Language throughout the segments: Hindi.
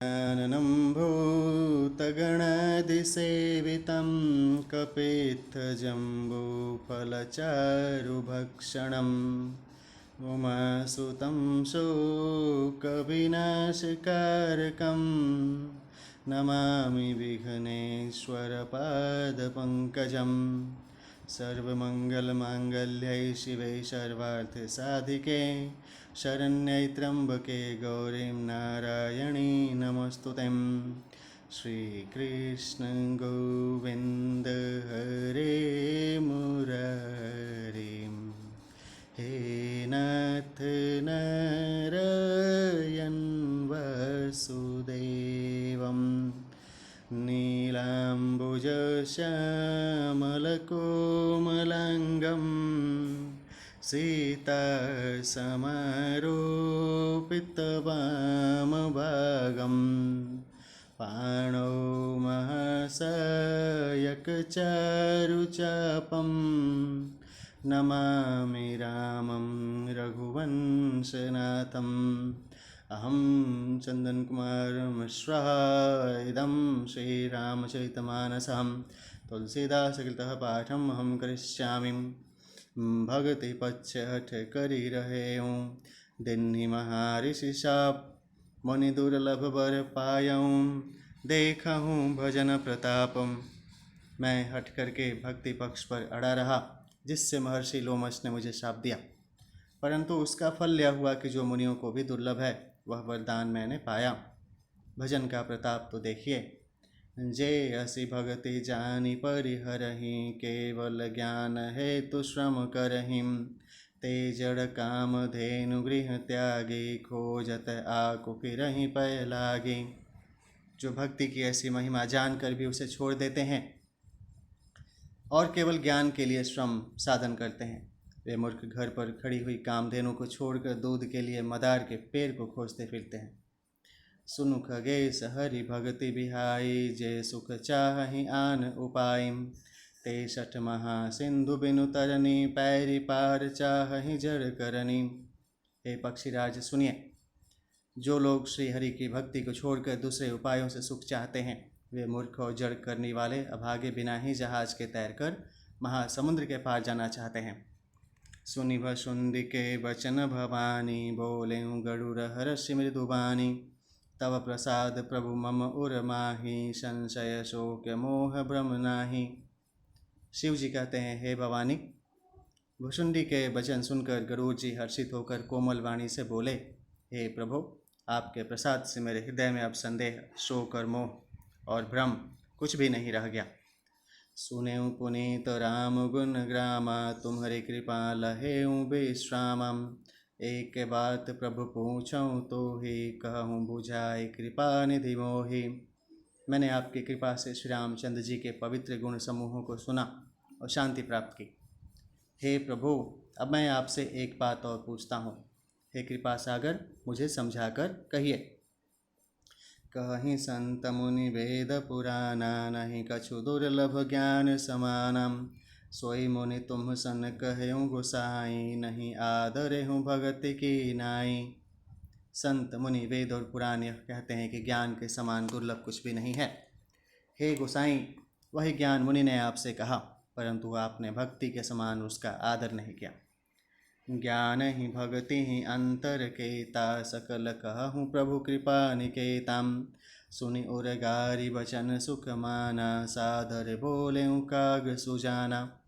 ज्ञाननं भूतगणादिसेवितं कपित्थजम्बूफलचारुभक्षणम् उमासुतं शोकविनाशकारकं नमामि विघ्नेश्वरपादपङ्कजं सर्वमङ्गलमाङ्गल्ये शिवे सर्वार्थसाधिके शरण्यै त्र्यम्बके गौरीं नारायणी नमोस्तुते। श्रीकृष्ण गोविन्द हरे मुरारी, हे नाथ नारायण वासुदेवं नीलाम्बुजश्यामलकोमलाङ्गं सीतासमारोपितवामभागं पाणौ महासायकचारुचापं नमामि रामं रघुवंशनाथम्। अहं चन्दनकुमारमिश्रः इदं श्रीरामचरितमानसं तुलसीदासकृतः पाठम् अहं करिष्यामि। भगति पक्ष हठ करि रहे हूँ, दिन्हि महर्षि साप मुनि दुर्लभ बर पायऊँ। देखहूँ भजन प्रतापम, मैं हट करके भक्ति पक्ष पर अड़ा रहा, जिससे महर्षि लोमश ने मुझे शाप दिया। परंतु उसका फल यह हुआ कि जो मुनियों को भी दुर्लभ है वह वरदान मैंने पाया। भजन का प्रताप तो देखिए। जे असी भगति जानी परिहरहि, केवल ज्ञान हेतु श्रम करहिं। ते जड़ काम धेनु गृह त्यागी, खोजत आकु फिरहि पै लागी। जो भक्ति की ऐसी महिमा जानकर भी उसे छोड़ देते हैं और केवल ज्ञान के लिए श्रम साधन करते हैं, वे मूर्ख घर पर खड़ी हुई कामधेनु को छोड़कर दूध के लिए मदार के पेड़ को खोजते फिरते हैं। सुनु खगेश हरि भगति बिहाई, जे सुख चाहि आन उपाय। ते सठ महा सिंधु बिनु तरनी, पैरी पार चाहि जड़ करनी। हे पक्षीराज सुनिए, जो लोग श्री हरि की भक्ति को छोड़कर दूसरे उपायों से सुख चाहते हैं, वे मूर्ख और जड़ करने वाले अभागे बिना ही जहाज के तैरकर महासमुद्र के पार जाना चाहते हैं। सुनि भसुंडी के वचन भवानी, बोले गरुड़ हर्षि मृदुबानी। तव प्रसाद प्रभु मम उर माही, संशय शोक मोह भ्रम नाही। शिव जी कहते हैं, हे भवानी, भुसुंडी के वचन सुनकर गरुड़ जी हर्षित होकर कोमल वाणी से बोले, हे प्रभु, आपके प्रसाद से मेरे हृदय में अब संदेह, शोक और मोह और भ्रम कुछ भी नहीं रह गया। सुनेऊ पुनीत राम गुण ग्रामा, तुम्हारी कृपा लहेऊ विश्रामम। एक बात प्रभु पूछूं तो ही, कहूँ बुझाए कृपा निधि मोहि। मैंने आपकी कृपा से श्री रामचंद्र जी के पवित्र गुण समूहों को सुना और शांति प्राप्त की। हे प्रभु, अब मैं आपसे एक बात और पूछता हूँ। हे कृपा सागर, मुझे समझाकर कहिए। कहीं संत मुनि वेद पुराना, नहीं कछु दुर्लभ ज्ञान समानम। सोई मुनि तुम सन कहूँ गोसाई, नहीं आदरे हूँ भगति की नाई। संत मुनि वेद और पुराण यह कहते हैं कि ज्ञान के समान दुर्लभ कुछ भी नहीं है। हे गोसाई, वही ज्ञान मुनि ने आपसे कहा, परंतु आपने भक्ति के समान उसका आदर नहीं किया। ज्ञान ही भक्ति ही अंतर केता, सकल कहूँ प्रभु कृपा निकेतम। सुनि उरगारी बचन सुख माना, सादर बोले काग सुजाना।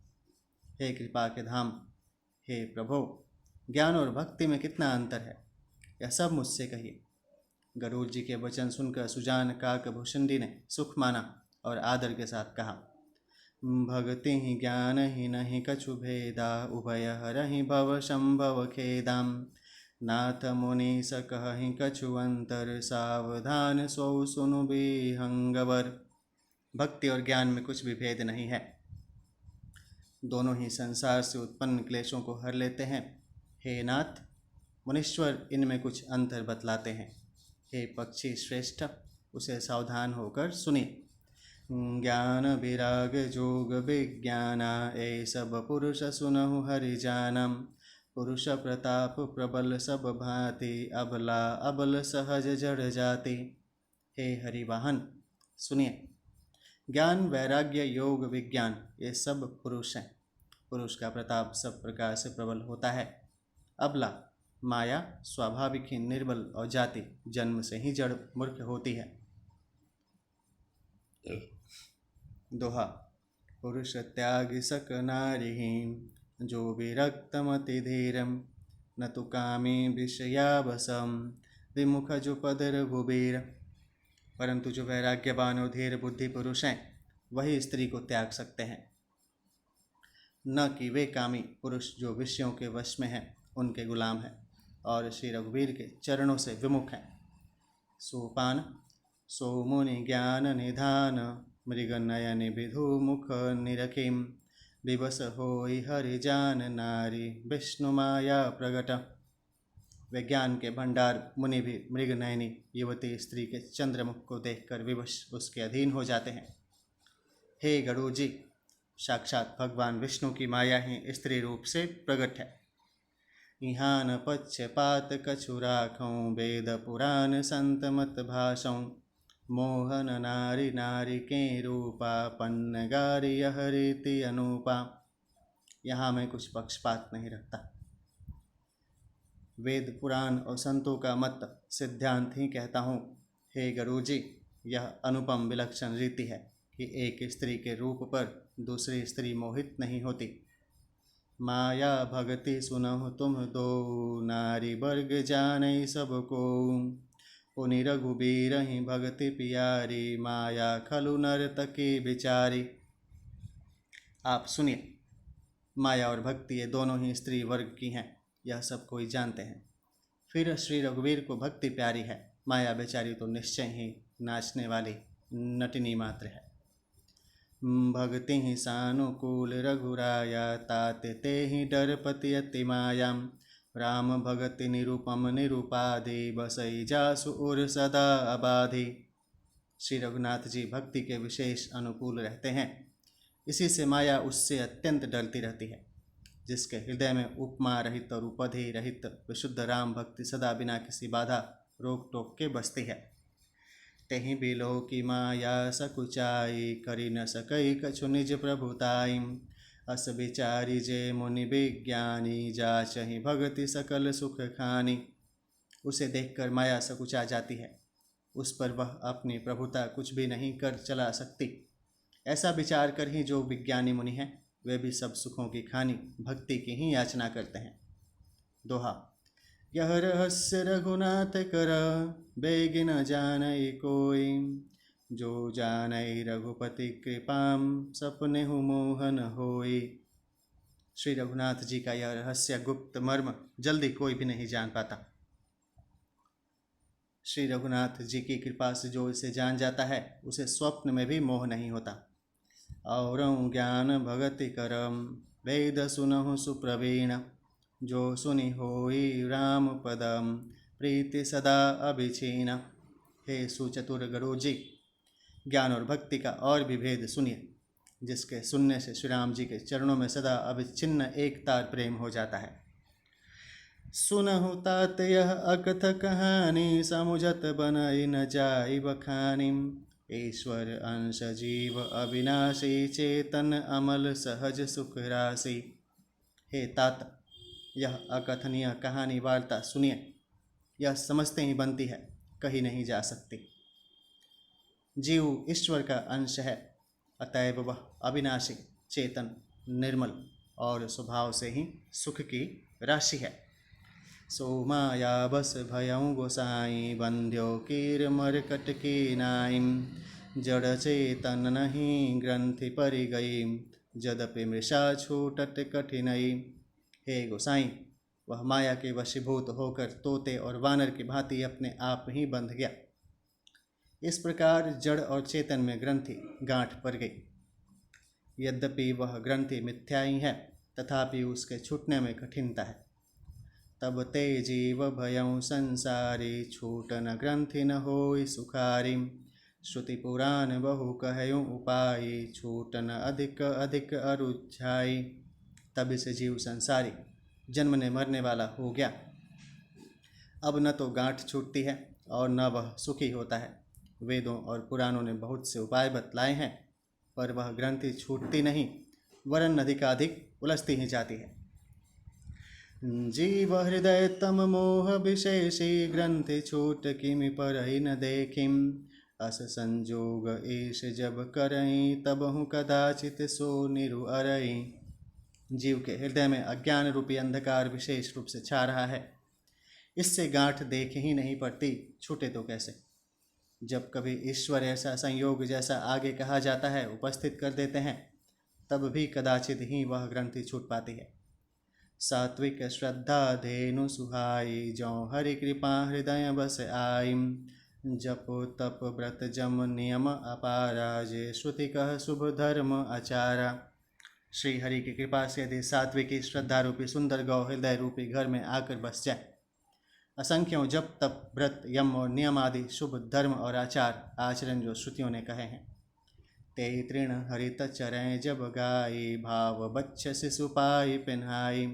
हे कृपा के धाम, हे प्रभु, ज्ञान और भक्ति में कितना अंतर है, यह सब मुझसे कहिए। गरुड़ जी के वचन सुनकर सुजान काक भुसुंडी ने सुख माना और आदर के साथ कहा, भक्ति ही ज्ञान ही नहीं कछु भेदा, उभय हरहि भव संभव खेदाम। नाथ मुनि सकहि कछु अंतर, सावधान सो सुनु विहंगवर। भक्ति और ज्ञान में कुछ भी भेद नहीं है, दोनों ही संसार से उत्पन्न क्लेशों को हर लेते हैं। हे नाथ, मुनीश्वर इनमें कुछ अंतर बतलाते हैं। हे पक्षी श्रेष्ठ, उसे सावधान होकर सुनिए। ज्ञान विराग जोग विज्ञाना, ए सब पुरुष सुनहु हरि जानम। पुरुष प्रताप प्रबल सब भांति, अबला अबल सहज जड़ जाति। हे हरिवाहन सुनिए, ज्ञान वैराग्य योग विज्ञान ये सब पुरुष हैं। पुरुष का प्रताप सब प्रकार से प्रबल होता है। अबला माया स्वाभाविक ही निर्बल और जाति जन्म से ही जड़ मूर्ख होती है। दोहा, पुरुष त्याग सक नारी जो विरक्त मति धीरम न तो कामी विषयावसम विमुख जो पद रघुबीर। परंतु जो वैराग्यवान और धीर बुद्धि पुरुष हैं वही स्त्री को त्याग सकते हैं, न कि वे कामी पुरुष जो विषयों के वश में हैं उनके गुलाम हैं और श्री रघुवीर के चरणों से विमुख हैं। सोपान, सो मुनि ज्ञान निधान मृग नयन विधु मुख निरखिम विवश होई हरि जान नारी विष्णु माया प्रगट। विज्ञान के भंडार मुनि भी मृग नयनी युवती स्त्री के चंद्रमुख को देखकर विवश उसके अधीन हो जाते हैं। हे गरुड़ जी, साक्षात भगवान विष्णु की माया ही स्त्री रूप से प्रकट है। इहाँ न पक्षपात कछु राखौं वेद पुराण संत मत भाषौं मोहन नारी नारी के रूपा पन्न गारी यह रीति अनुपा। यहाँ मैं कुछ पक्षपात नहीं रखता। वेद पुराण और संतों का मत सिद्धांत ही कहता हूँ। हे गरुड़ जी, यह अनुपम विलक्षण रीति है कि एक स्त्री के रूप पर दूसरी स्त्री मोहित नहीं होती। माया भगति सुनहु तुम दो नारी वर्ग जानई सबको पुनि रघुबीर ही भगति पियारी माया खलु नर्तकी बिचारी। आप सुनिए, माया और भक्ति ये दोनों ही स्त्री वर्ग की हैं, यह सब कोई जानते हैं। फिर श्री रघुवीर को भक्ति प्यारी है, माया बेचारी तो निश्चय ही नाचने वाली नटिनी मात्र है। भक्ति ही सानुकूल रघुराया ताते ते ही डरपति अति मायाम राम भगति निरूपम निरूपाधि बसई जासु उर सदा अबाधि। श्री रघुनाथ जी भक्ति के विशेष अनुकूल रहते हैं, इसी से माया उससे अत्यंत डरती रहती है। जिसके हृदय में उपमा रहित और उपाधि रहित विशुद्ध राम भक्ति सदा बिना किसी बाधा रोक टोक के बसती है। तेहि बिलो की माया सकुचाई करी न सकई कछु निज प्रभुताई अस विचारी जे मुनि विज्ञानी जाचहि भगति सकल सुख खानी। उसे देखकर माया सकुचा जाती है, उस पर वह अपनी प्रभुता कुछ भी नहीं कर चला सकती। ऐसा विचार कर ही जो विज्ञानी मुनि हैं वे भी सब सुखों की खानी भक्ति की ही याचना करते हैं। दोहा, यह रहस्य रघुनाथ कर बेग न जानई कोई जो जानई रघुपति कृपाम सपने हु मोहन होई। श्री रघुनाथ जी का यह रहस्य गुप्त मर्म जल्दी कोई भी नहीं जान पाता। श्री रघुनाथ जी की कृपा से जो इसे जान जाता है उसे स्वप्न में भी मोह नहीं होता। और ज्ञान भगति करम वेद सुनहु सुप्रवीण जो सुनि होई राम पदम प्रीति सदा अभिछीन। हे सुचतुर गरुड़ जी, ज्ञान और भक्ति का और भी भेद सुनिए, जिसके सुनने से श्री राम जी के चरणों में सदा अविच्छिन्न एक तार प्रेम हो जाता है। सुनहु तात यह अकथ कहानी समुझत बनई न जाई बखानी ईश्वर अंश जीव अविनाशी चेतन अमल सहज सुख राशि। हे तात, यह अकथनीय कहानी वार्ता सुनिए, यह समझते ही बनती है, कही नहीं जा सकती। जीव ईश्वर का अंश है, अतएव वह अविनाशी चेतन निर्मल और स्वभाव से ही सुख की राशि है। सो माया बस भयऊ गोसाई बंध्यो कीर मरकट की नाइम जड़ चेतन नहीं ग्रंथि परि गई जदपि मृषा छूटत कठिनई। हे गोसाई, वह माया के वशीभूत होकर तोते और वानर की भांति अपने आप ही बंध गया। इस प्रकार जड़ और चेतन में ग्रंथि गांठ पड़ गई। यद्यपि वह ग्रंथि मिथ्या ही है, तथापि उसके छूटने में कठिनता है। तब ते जीव भयऊ संसारी छूटन ग्रंथि न होई सुखारी श्रुति पुराण बहु कहयूँ उपाय छूटन अधिक अधिक अरुझाई। तब इसे जीव संसारी जन्मने मरने वाला हो गया। अब न तो गांठ छूटती है और न वह सुखी होता है। वेदों और पुराणों ने बहुत से उपाय बतलाए हैं, पर वह ग्रंथि छूटती नहीं, वरन अधिकाधिक उलझती ही जाती है। जीव हृदय तम मोह विशेषी, ग्रंथि छूट किमि परहि न देखिम। अस संजोग ईश जब करई, तबहु कदाचित सो निरु अरई। जीव के हृदय में अज्ञान रूपी अंधकार विशेष रूप से छा रहा है, इससे गांठ देख ही नहीं पड़ती, छूटे तो कैसे। जब कभी ईश्वर ऐसा संयोग जैसा आगे कहा जाता है उपस्थित कर देते हैं, तब भी कदाचित ही वह ग्रंथि छूट पाती है। सात्विक श्रद्धा धेनु सुहाई, जौ हरि कृपा हृदय बस आई। जप तप व्रत जम नियम अपारा, जे श्रुति कह शुभ धर्म आचारा। श्री हरि की कृपा से यदि सात्विकी श्रद्धा रूपी सुंदर गौ हृदय रूपी घर में आकर बस जाए, असंख्यों जप तप व्रत यम और नियम आदि शुभ धर्म और आचरण जो श्रुतियों ने कहे हैं, ते तृण हरित चरें जब गाई, भाव बच्छ शिशु पाई पिन्हाई।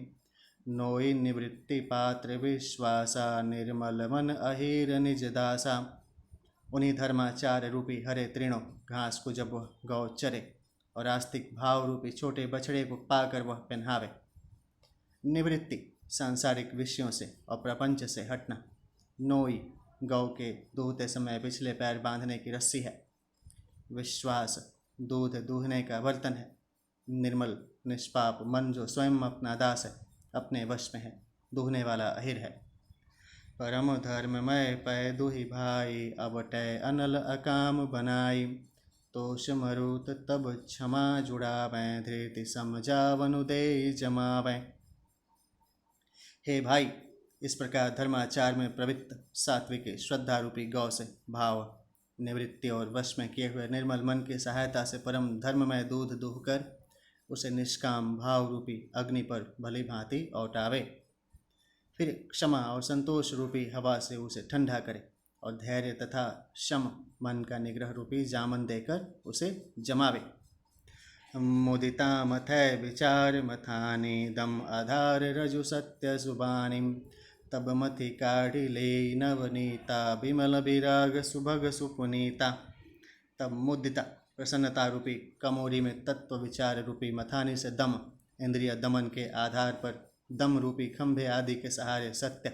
नोई निवृत्ति पात्र विश्वासा, निर्मल मन अहिर निज दासा। उन्हीं धर्माचार रूपी हरे तृणों घास को जब वह गौ चरे और आस्तिक भाव रूपी छोटे बछड़े को पाकर वह पहनावे। निवृत्ति सांसारिक विषयों से और प्रपंच से हटना। नोई गौ के दूहते समय पिछले पैर बांधने की रस्सी है। विश्वास दूध दूहने का बर्तन है। निर्मल निष्पाप मन जो स्वयं अपना दास है, अपने वश में है, दूहने वाला अहिर है। परम धर्ममय पै दुहि भाई, अवटय अनल अकाम बनाई। तोष मरुत तब क्षमा जुड़ावें, धृति समझावनु दे जमावें। हे भाई, इस प्रकार धर्माचार में प्रवृत्त सात्विक श्रद्धा रूपी गौ से भाव निवृत्ति और वश में किए हुए निर्मल मन की सहायता से परम धर्म में दूध दूहकर उसे निष्काम भाव रूपी अग्नि पर भली भांति औटावे। फिर क्षमा और संतोष रूपी हवा से उसे ठंडा करे और धैर्य तथा शम मन का निग्रह रूपी जामन देकर उसे जमावे। मुदिता मथै विचार मथानी, दम आधार रजु सत्य सुबानी। तब मथि काढ़ी ले नवनीता, विमल विराग सुभग सुपुनीता। तब मुदिता प्रसन्नता रूपी कमोरी में तत्व विचार रूपी मथानी से दम इंद्रिय दमन के आधार पर दम रूपी खंभे आदि के सहारे सत्य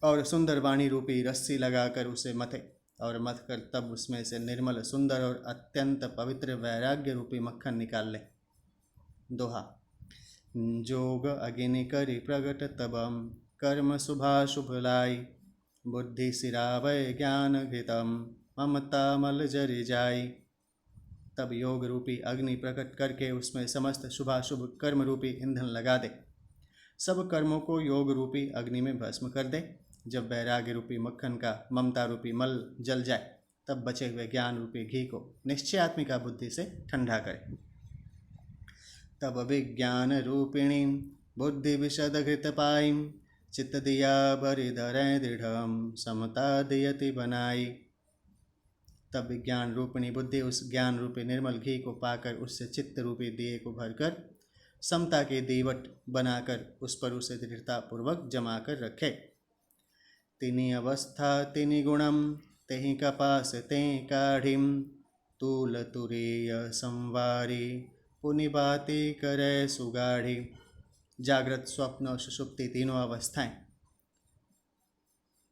और सुंदर वाणी रूपी रस्सी लगाकर उसे मथे और मथ कर तब उसमें से निर्मल सुंदर और अत्यंत पवित्र वैराग्य रूपी मक्खन निकाल ले। दोहा। जोग अग्नि करि प्रगट तबम, कर्म शुभाशुभ लाई। बुद्धि सिरावय ज्ञान घृतम, ममता मल जरि जाई। तब योग रूपी अग्नि प्रकट करके उसमें समस्त शुभाशुभ कर्म रूपी ईंधन लगा दे। सब कर्मों को योग रूपी अग्नि में भस्म कर दे। जब वैराग्य रूपी मक्खन का ममता रूपी मल जल जाए, तब बचे हुए ज्ञान रूपी घी को निश्चयात्मिका बुद्धि से ठंडा करे। तब विज्ञान रूपिणी बुद्धि विशद घृत पाई, चित्त दिया बरि धरै दृढ़म, समता दियति बनाई। तब विज्ञान रूपिणी बुद्धि उस ज्ञान रूपी निर्मल घी को पाकर उससे चित्त रूपी दिए को भरकर समता के दीवट बनाकर उस पर उसे दृढ़ता पूर्वक जमा कर रखे। तिनि अवस्था तिनि गुणम, तेहि कपास ते काढ़िम। तूल तुरीय संवारी, पुनि बाती करे सुगाढ़ी। जागृत स्वप्न और सुषुप्ति तीनों अवस्थाएं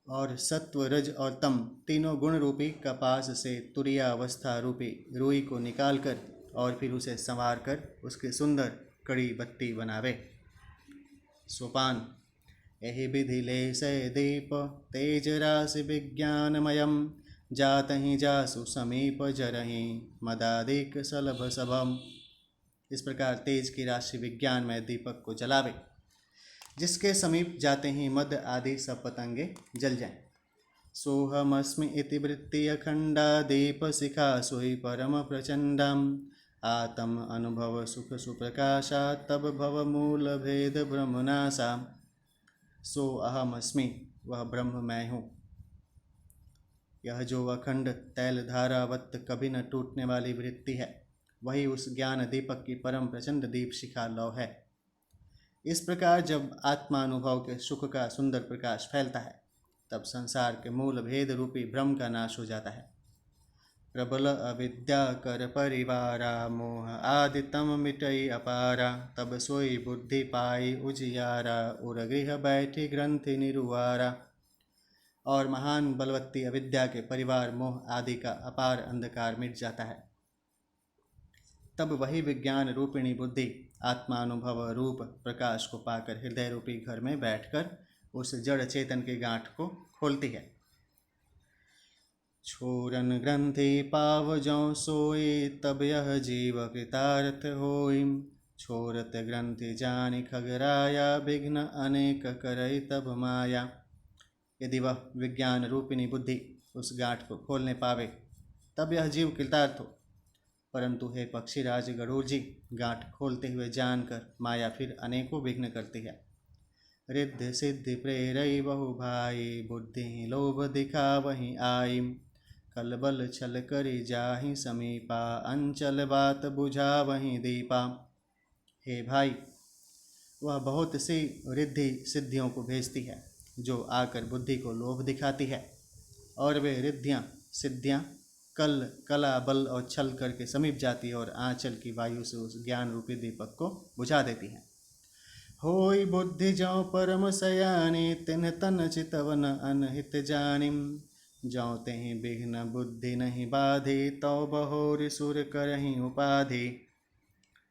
और सत्व रज और तम तीनों गुण रूपी कपास से तुरिया अवस्था रूपी रुई को निकालकर और फिर उसे संवार कर उसकी सुंदर कड़ी बत्ती बनावे। सोपान। एहि विधि ले से दीप, तेज राशि विज्ञानमयम। जातहि जासु समीप जरहि, मदादिक सलभ सभम। इस प्रकार तेज की राशि विज्ञान में दीपक को जलावे, जिसके समीप जाते ही मद आदि सब पतंगे जल जाएं। सोहमस्मि इति वृत्ति अखंडा, दीप शिखा सोई परम प्रचंडम। आत्म अनुभव सुख सुप्रकाशा, तब भव मूल भेद ब्रह्मनाशा। सो अहम अस्मि, वह ब्रह्म मैं हूँ। यह जो अखंड तैल धारावत कभी न टूटने वाली वृत्ति है, वही उस ज्ञान दीपक की परम प्रचंड दीप शिखा लौ है। इस प्रकार जब आत्मानुभव के सुख का सुंदर प्रकाश फैलता है, तब संसार के मूल भेद रूपी भ्रम का नाश हो जाता है। प्रबल अविद्या कर परिवारा, मोह आदि तम मिटई अपारा, तब सोई बुद्धि पाई उजियारा, उर गृह बैठी ग्रंथि निरुआरा। और महान बलवत्ती अविद्या के परिवार मोह आदि का अपार अंधकार मिट जाता है। तब वही विज्ञान रूपिणी बुद्धि आत्मानुभव रूप प्रकाश को पाकर हृदय रूपी घर में बैठकर उस जड़ चेतन की गांठ को खोलती है। छोरन ग्रंथि पाव जौ सोई, तब यह जीव कृतार्थ होई, छोरत ग्रंथि जानि खगराया, विघ्न अनेक करई तब माया। यदि वह विज्ञान रूपिणी बुद्धि उस गांठ को खोलने पावे तब यह जीव कृतार्थ हो। परंतु हे पक्षीराज गरुड़ जी, गांठ खोलते हुए जानकर माया फिर अनेकों विघ्न करती है। रिद्धि सिद्धि प्रेरई बहु भाई, बुद्धि लोभ दिखा वहीं आई, कलबल छल करी जाहि समीपा, अंचल बात बुझा वहीं दीपा। हे भाई, वह बहुत सी रिद्धि सिद्धियों को भेजती है जो आकर बुद्धि को लोभ दिखाती है, और वे रिद्धियाँ सिद्धियाँ कला बल और छल करके समीप जाती है और आंचल की वायु से उस ज्ञान रूपी दीपक को बुझा देती हैं। होई बुद्धि जौ परम सयानी, तिन्ह तन चितवन अनहित जानिम, जौ तेहि विघ्न बुद्धि नहीं बाधी, तौ बहोर सुर करहीं उपाधि।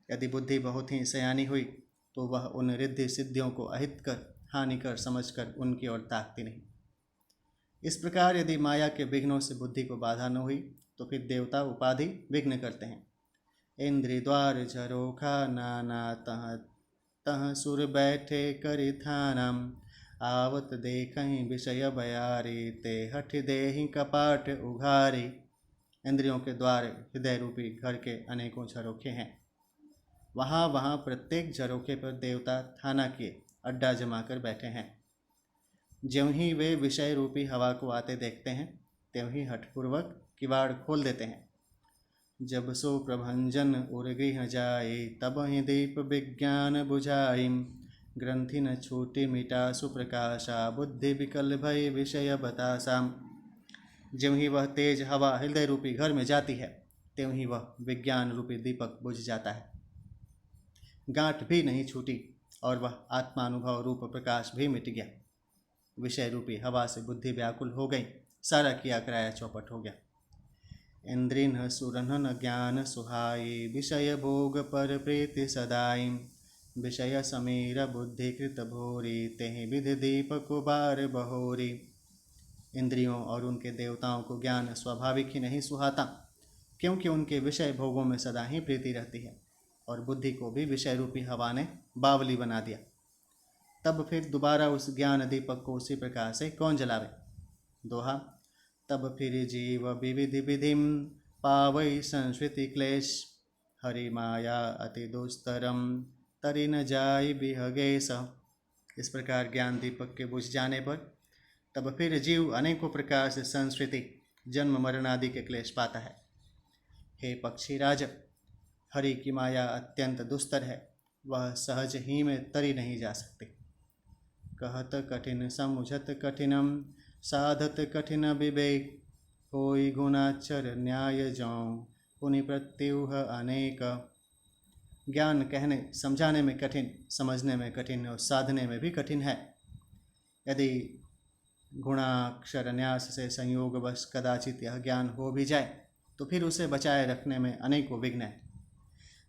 यदि बुद्धि बहुत ही सयानी हुई तो वह उन रिद्धि सिद्धियों को अहित कर हानिकर समझकर उनकी ओर ताकती नहीं। इस प्रकार यदि माया के विघ्नों से बुद्धि को बाधा न हुई तो फिर देवता उपाधि विघ्न करते हैं। इंद्रि द्वार झरोखा नाना, तह तह सुर बैठे करि थानम, आवत देखहीं विषय बयारी, ते हठ देहि कपाट उघारी। इंद्रियों के द्वार हृदय रूपी घर के अनेकों झरोखे हैं। वहाँ प्रत्येक झरोखे पर देवता थाना किए अड्डा जमाकर बैठे हैं। ज्यों ही वे विषय रूपी हवा को आते देखते हैं त्यों ही हठपूर्वक किवाड़ खोल देते हैं। जब सो प्रभंजन उर्गृह जाए, तब ही दीप विज्ञान बुझाई, ग्रंथि न छूटी मिटा सुप्रकाशा, बुद्धि विकल भय विषय बतासा। ज्यों ही वह तेज हवा हृदय रूपी घर में जाती है त्यों ही वह विज्ञान रूपी दीपक बुझ जाता है। गांठ भी नहीं छूटी और वह आत्मानुभव रूप प्रकाश भी मिट गया। विषय रूपी हवा से बुद्धि व्याकुल हो गई, सारा किया कराया चौपट हो गया। इंद्रिन सुरन ज्ञान सुहाई, विषय भोग पर प्रीति सदाई, विषय समीर बुद्धि कृत भोरी, तेहि विधि दीपक बार बहोरी। इंद्रियों और उनके देवताओं को ज्ञान स्वाभाविक ही नहीं सुहाता, क्योंकि उनके विषय भोगों में सदा ही प्रीति रहती है और बुद्धि को भी विषय रूपी हवा ने बावली बना दिया। तब फिर दोबारा उस ज्ञान दीपक को उसी प्रकार से कौन जलावे। दोहा। तब फिर जीव विविधि विधिम, पावई संस्कृति क्लेश, हरि माया अति दुस्तरम, तरि न जाय बिहगेश। इस प्रकार ज्ञान दीपक के बुझ जाने पर तब फिर जीव अनेकों प्रकार से संस्कृति जन्म मरण आदि के क्लेश पाता है। हे पक्षीराज, हरि की माया अत्यंत दुस्तर है, वह सहज ही में तरी नहीं जा सकती। कहत कठिन समुझत कठिनम, साधत कठिन विवेक, होई गुणाक्षर न्याय जौं, पुनि प्रत्युह अनेक। ज्ञान कहने समझाने में कठिन, समझने में कठिन और साधने में भी कठिन है। यदि गुणाक्षर न्यास से संयोगवश कदाचित यह ज्ञान हो भी जाए तो फिर उसे बचाए रखने में अनेकों विघ्न है।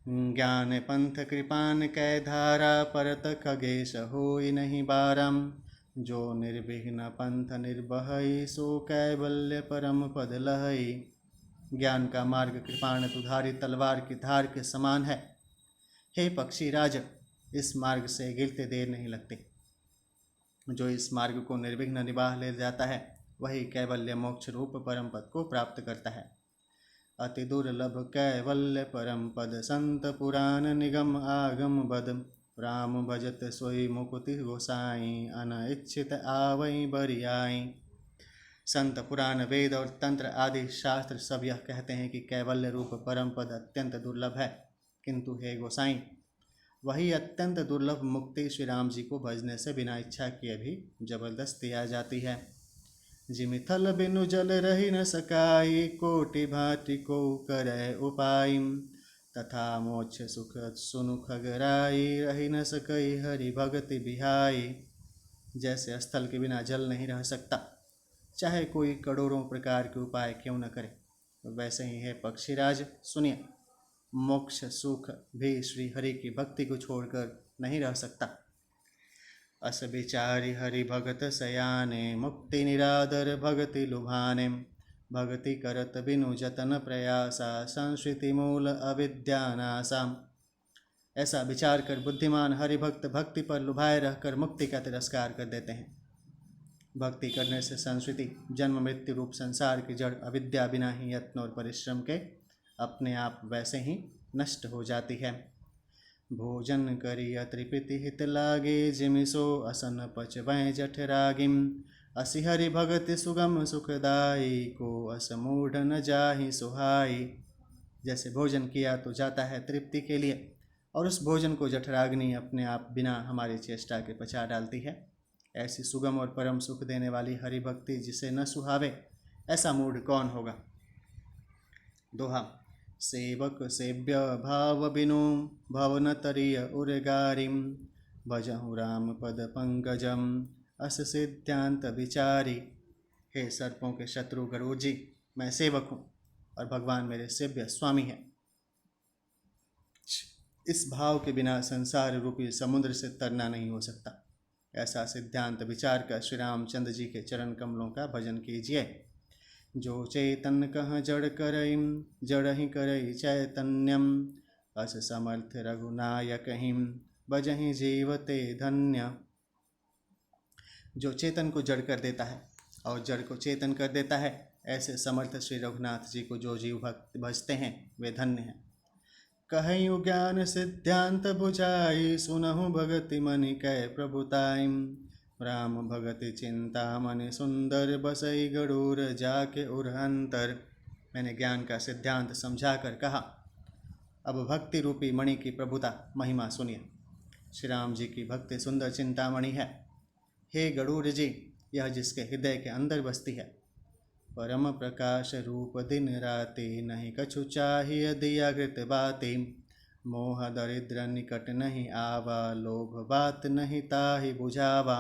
ज्ञान पंथ कृपान कै धारा, परत खगेश होई नहीं बारम, जो निर्विघ्न पंथ निर्बहई, सो कैवल्य परम पद लहई। ज्ञान का मार्ग कृपाण दुधारी तलवार की धार के समान है। हे पक्षीराज, इस मार्ग से गिरते देर नहीं लगती। जो इस मार्ग को निर्विघ्न निबाह ले जाता है वही कैवल्य मोक्ष रूप परम पद को प्राप्त करता है। अति दुर्लभ कैवल्य परम पद, संत पुराण निगम आगम बद, राम भजत सोई मुकुति गोसाई, अनइच्छित आवई बरियाई। संत पुराण वेद और तंत्र आदि शास्त्र सब यह कहते हैं कि कैवल्य रूप परम पद अत्यंत दुर्लभ है, किंतु हे गोसाई, वही अत्यंत दुर्लभ मुक्ति श्री राम जी को भजने से बिना इच्छा किए भी जबरदस्ती आ जाती है। जिमि थल बिनु जल रहि न सकाई, कोटि भांति को करय उपाय। तथा मोक्ष सुख सुनु खगराई, रहि न सकई हरि भगति बिहाई। जैसे स्थल के बिना जल नहीं रह सकता, चाहे कोई करोड़ों प्रकार के उपाय क्यों न करे, वैसे ही है पक्षीराज सुनिए, मोक्ष सुख भी श्री हरि की भक्ति को छोड़कर नहीं रह सकता। अस विचारि हरि भगत सयाने, मुक्ति निरादर भगति लुभाने। भगति करत बिनु जतन प्रयासा, संस्कृति मूल अविद्यानासा। ऐसा विचार कर बुद्धिमान हरिभक्त भक्ति पर लुभाए रहकर मुक्ति का तिरस्कार कर देते हैं। भक्ति करने से संस्कृति जन्म मृत्यु रूप संसार की जड़ अविद्या बिना ही यत्न और परिश्रम के अपने आप वैसे ही नष्ट हो जाती है। भोजन करिय त्रिपिति हित लागे, जिमि सो असन पचवै जठरागिम। असि हरि भगति सुगम सुखदाई, को अस मूढ़ न जाहि सुहाई। जैसे भोजन किया तो जाता है तृप्ति के लिए, और उस भोजन को जठराग्नि अपने आप बिना हमारी चेष्टा के पचा डालती है। ऐसी सुगम और परम सुख देने वाली हरि भक्ति जिसे न सुहावे, ऐसा मूढ़ कौन होगा। दोहा। सेवक सेव्य भाव बिनु, भवन तरिय उर्गारिम। भजहु राम पद पंकजम, अस सिद्धांत विचारी। हे सर्पों के शत्रु गरुड़ जी, मैं सेवक हूँ और भगवान मेरे सेव्य स्वामी हैं। इस भाव के बिना संसार रूपी समुद्र से तरना नहीं हो सकता। ऐसा सिद्धांत विचार कर श्री रामचंद्र जी के चरण कमलों का भजन कीजिए। जो चेतन कह जड़ करई, जड़ ही करई चैतन्यम। अस समर्थ रघुनायक हिम, भजहि जीवते धन्य। जो चेतन को जड़ कर देता है और जड़ को चेतन कर देता है, ऐसे समर्थ श्री रघुनाथ जी को जो जीव भक्त भजते हैं वे धन्य हैं। कहु ज्ञान सिद्धांत बुझाई, सुनहु भगति मनि कै प्रभुताई। राम भगति चिंता मन सुंदर, बसई गरुड़ जाके उरहंतर। मैंने ज्ञान का सिद्धांत समझा कर कहा, अब भक्ति रूपी मणि की प्रभुता महिमा सुनिए। श्री राम जी की भक्ति सुंदर चिंतामणि है। हे गरुड़ जी, यह जिसके हृदय के अंदर बसती है। परम प्रकाश रूप दिन राति, नहीं कछु चाहिए दिया कृत बाती। मोह दरिद्र निकट नहीं आवा, लोभ बात नहीं ताहि बुझावा।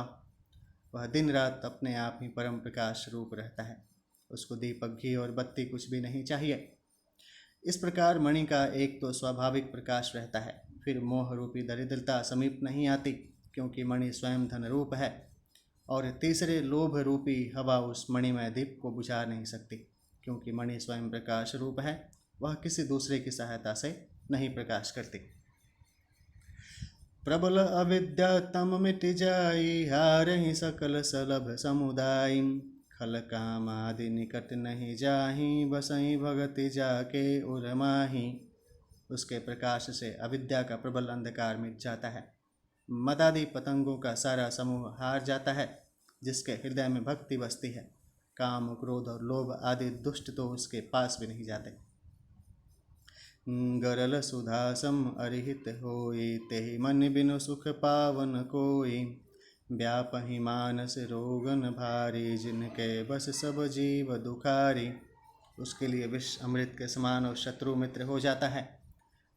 वह दिन रात अपने आप ही परम प्रकाश रूप रहता है, उसको दीपक घी और बत्ती कुछ भी नहीं चाहिए। इस प्रकार मणि का एक तो स्वाभाविक प्रकाश रहता है, फिर मोह रूपी दरिद्रता समीप नहीं आती क्योंकि मणि स्वयं धन रूप है, और तीसरे लोभ रूपी हवा उस मणिमय दीप को बुझा नहीं सकती क्योंकि मणि स्वयं प्रकाश रूप है, वह किसी दूसरे की सहायता से नहीं प्रकाश करती। प्रबल अविद्या तम मिट जाई, हारहि सकल सलभ समुदाय। खल काम आदि निकट नहीं जाहि, बसई भगति जाके उरमाही। उसके प्रकाश से अविद्या का प्रबल अंधकार मिट जाता है, मदादि पतंगों का सारा समूह हार जाता है। जिसके हृदय में भक्ति बसती है, काम क्रोध और लोभ आदि दुष्ट तो उसके पास भी नहीं जाते। गरल सुधासम अरिहित होई, तेहि मन बिनु सुख पावन कोई। व्यापहि मानस रोगन भारी, जिनके बस सब जीव दुखारी। उसके लिए विष अमृत के समान और शत्रु मित्र हो जाता है।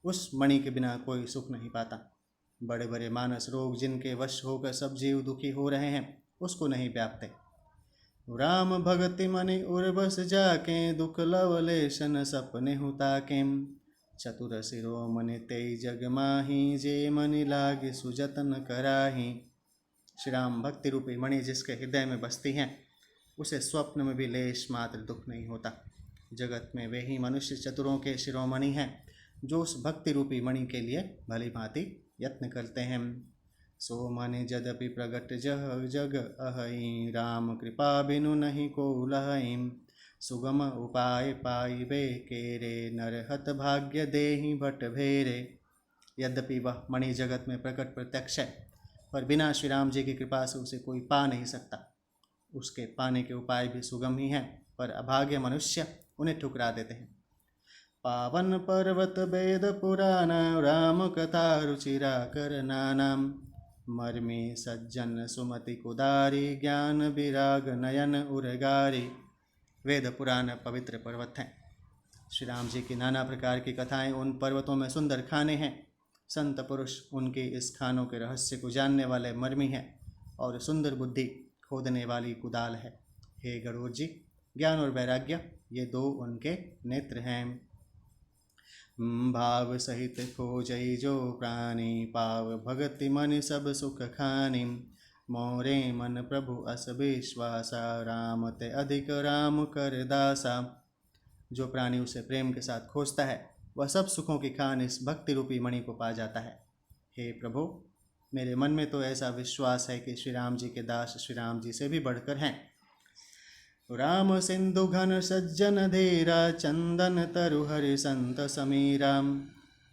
उस मणि के बिना कोई सुख नहीं पाता। बड़े बड़े मानस रोग जिनके वश होकर सब जीव दुखी हो रहे हैं, उसको नहीं व्यापते। राम भगति मनि उर्बस जाके, दुख लवलेशन सपने हुताके। चतुर शिरोमणि तेई जग माही, जे मणि लागे सुजतन कराही। श्री राम भक्ति रूपी मणि जिसके हृदय में बसती हैं, उसे स्वप्न में भी लेश मात्र दुख नहीं होता। जगत में वे ही मनुष्य चतुरों के शिरोमणि हैं जो उस भक्ति रूपी मणि के लिए भली भांति यत्न करते हैं। सो मनि यद्यपि प्रगट जह जग अहई, राम कृपा बिनु नहीं को लहई। सुगम उपाय पाइबे केरे, नरहत भाग्य देहि भट भेरे। यद्यपि वह मणि जगत में प्रकट प्रत्यक्ष है, पर बिना श्री राम जी की कृपा से उसे कोई पा नहीं सकता। उसके पाने के उपाय भी सुगम ही हैं, पर अभाग्य मनुष्य उन्हें ठुकरा देते हैं। पावन पर्वत वेद पुराण, राम कथा रुचिरा कर नानाम। मर्मी सज्जन सुमति कुदारी, ज्ञान विराग नयन उरगारी। वेद पुराण पवित्र पर्वत हैं। श्री राम जी की नाना प्रकार की कथाएं उन पर्वतों में सुंदर खाने हैं। संत पुरुष उनके इस खानों के रहस्य को जानने वाले मर्मी हैं और सुंदर बुद्धि खोदने वाली कुदाल है। हे गरुड़ जी, ज्ञान और वैराग्य ये दो उनके नेत्र हैं। भाव सहित खोजई जो प्राणी, पाव भगति मन सब सुख खानी। मोरे मन प्रभु अस विश्वासा, राम ते अधिक राम कर दासा। जो प्राणी उसे प्रेम के साथ खोजता है वह सब सुखों की खान इस भक्ति रूपी मणि को पा जाता है। हे प्रभु, मेरे मन में तो ऐसा विश्वास है कि श्री राम जी के दास श्री राम जी से भी बढ़कर हैं। राम सिंधु घन सज्जन धीरा, चंदन तरु हरि संत समीरा।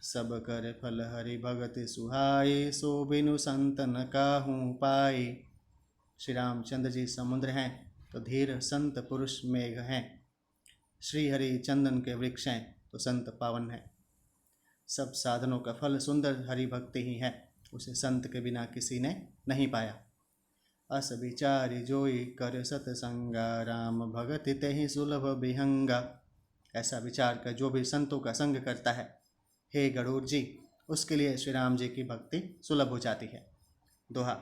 सब कर फल हरि भगति सुहाई, सो बिनु संत न काहू पाई। श्री रामचंद्र जी समुद्र हैं तो धीर संत पुरुष मेघ हैं। श्री हरि चंदन के वृक्ष हैं तो संत पावन है। सब साधनों का फल सुंदर हरि भक्ति ही है, उसे संत के बिना किसी ने नहीं पाया। अस विचारी जोई कर सतसंगा, राम भगति तेहि सुलभ विहंगा। ऐसा विचार कर जो भी संतों का संग करता है, हे गरुड़ जी, उसके लिए श्री राम जी की भक्ति सुलभ हो जाती है। दोहा।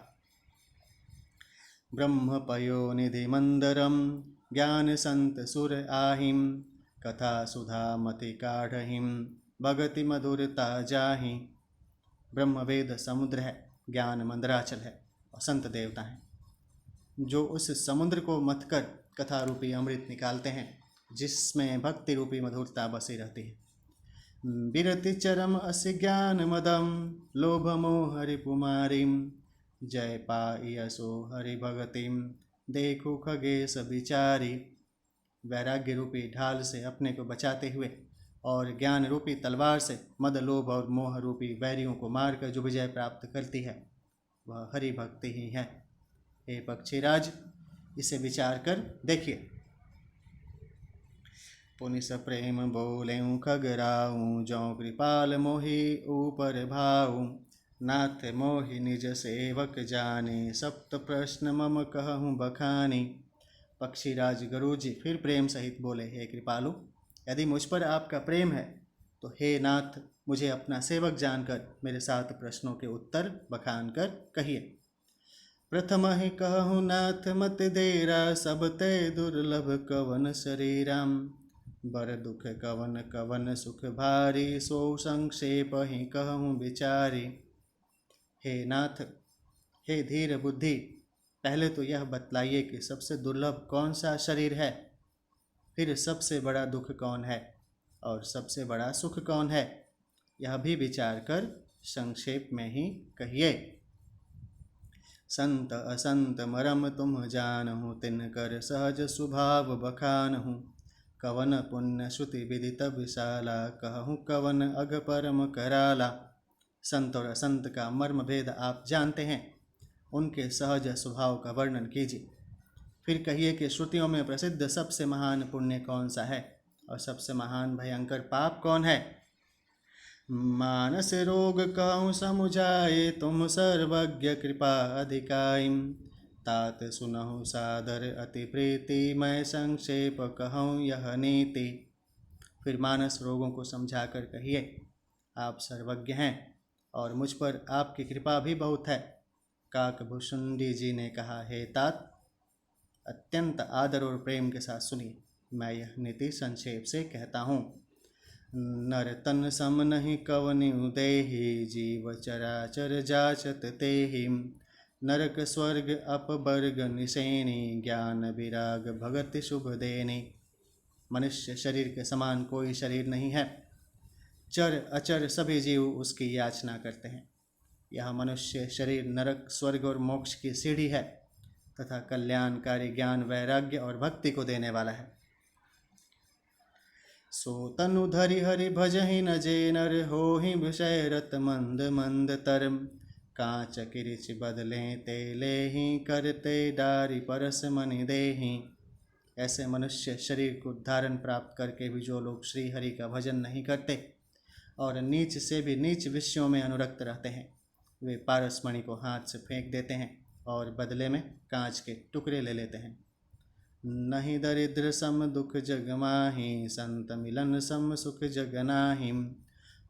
ब्रह्म पयो निधि मंदरम, ज्ञान संत सुर आहिम। कथा सुधा मति काढ़हिम, भगति मधुरता जाहि। ब्रह्म वेद समुद्र है, ज्ञान मंदराचल है और संत देवता हैं। जो उस समुद्र को मथ कर कथा रूपी अमृत निकालते हैं, जिसमें भक्ति रूपी मधुरता बसी रहती है। बिरति चरम अस ज्ञान मदम, लोभ मोह हरिपुमारिम। जय पाई असो हरि भगतिम, देखो खगेश विचारी। वैराग्य रूपी ढाल से अपने को बचाते हुए और ज्ञान रूपी तलवार से मद लोभ और मोह रूपी बैरियों को मारकर जो विजय प्राप्त करती है वह हरि भक्ति ही है। हे पक्षीराज, इसे विचार कर देखिए। पुनिस प्रेम बोलें खगराऊं, जौ कृपाल मोहि ऊपर भाऊं। नाथ मोहि निज सेवक जाने, सप्त प्रश्न मम कहूँ बखानी। पक्षीराज गरुड़ जी फिर प्रेम सहित बोले, हे कृपालु, यदि मुझ पर आपका प्रेम है तो हे नाथ, मुझे अपना सेवक जानकर मेरे 7 प्रश्नों के उत्तर बखान कर कहिए। प्रथम ही कहूँ नाथ मत देरा, सब ते दुर्लभ कवन शरीराम। बर दुख कवन कवन सुख भारी, सो संक्षेप ही कहूँ विचारी। हे नाथ, हे धीर बुद्धि, पहले तो यह बतलाइए कि सबसे दुर्लभ कौन सा शरीर है, फिर सबसे बड़ा दुख कौन है और सबसे बड़ा सुख कौन है, यह भी विचार कर संक्षेप में ही कहिए। संत असंत मरम तुम जानहु, तिनकर सहज स्वभाव बखानहु। कवन पुण्य श्रुति विदित विशाला, कहूँ कवन अग परम कराला। संत और असंत का मर्म भेद आप जानते हैं, उनके सहज स्वभाव का वर्णन कीजिए। फिर कहिए कि श्रुतियों में प्रसिद्ध सबसे महान पुण्य कौन सा है और सबसे महान भयंकर पाप कौन है। मानस रोग कहूँ समुझाए, तुम सर्वज्ञ कृपा अधिकाई। तात सुनहु सादर अति प्रीति, मैं संक्षेप कहूँ यह नीति। फिर मानस रोगों को समझाकर कहिए, आप सर्वज्ञ हैं और मुझ पर आपकी कृपा भी बहुत है। काकभुषुंडी जी ने कहा, हे तात, अत्यंत आदर और प्रेम के साथ सुनिए, मैं यह नीति संक्षेप से कहता हूँ। नर तन सम नहीं कवनिउ देहि, जीव चराचर जाचत तेहि। नरक स्वर्ग अपवर्ग निसेनी, ज्ञान विराग भगति शुभ देनी। मनुष्य शरीर के समान कोई शरीर नहीं है, चर अचर सभी जीव उसकी याचना करते हैं। यह मनुष्य शरीर नरक स्वर्ग और मोक्ष की सीढ़ी है तथा कल्याणकारी ज्ञान वैराग्य और भक्ति को देने वाला है। सो तनु धरि हरि भजहि न जे नर, होहि विषय रत मंद मंद तरम। कांच किरिच बदलें ते लेहि, करते डारी परस मनि देहि। ऐसे मनुष्य शरीर को धारण प्राप्त करके भी जो लोग श्री हरि का भजन नहीं करते और नीच से भी नीच विषयों में अनुरक्त रहते हैं, वे पारसमणि को हाथ से फेंक देते हैं और बदले में कांच के टुकड़े ले लेते हैं। नहीं दरिद्र सम दुख जग माहि, संत मिलन सम सुख जग नाही।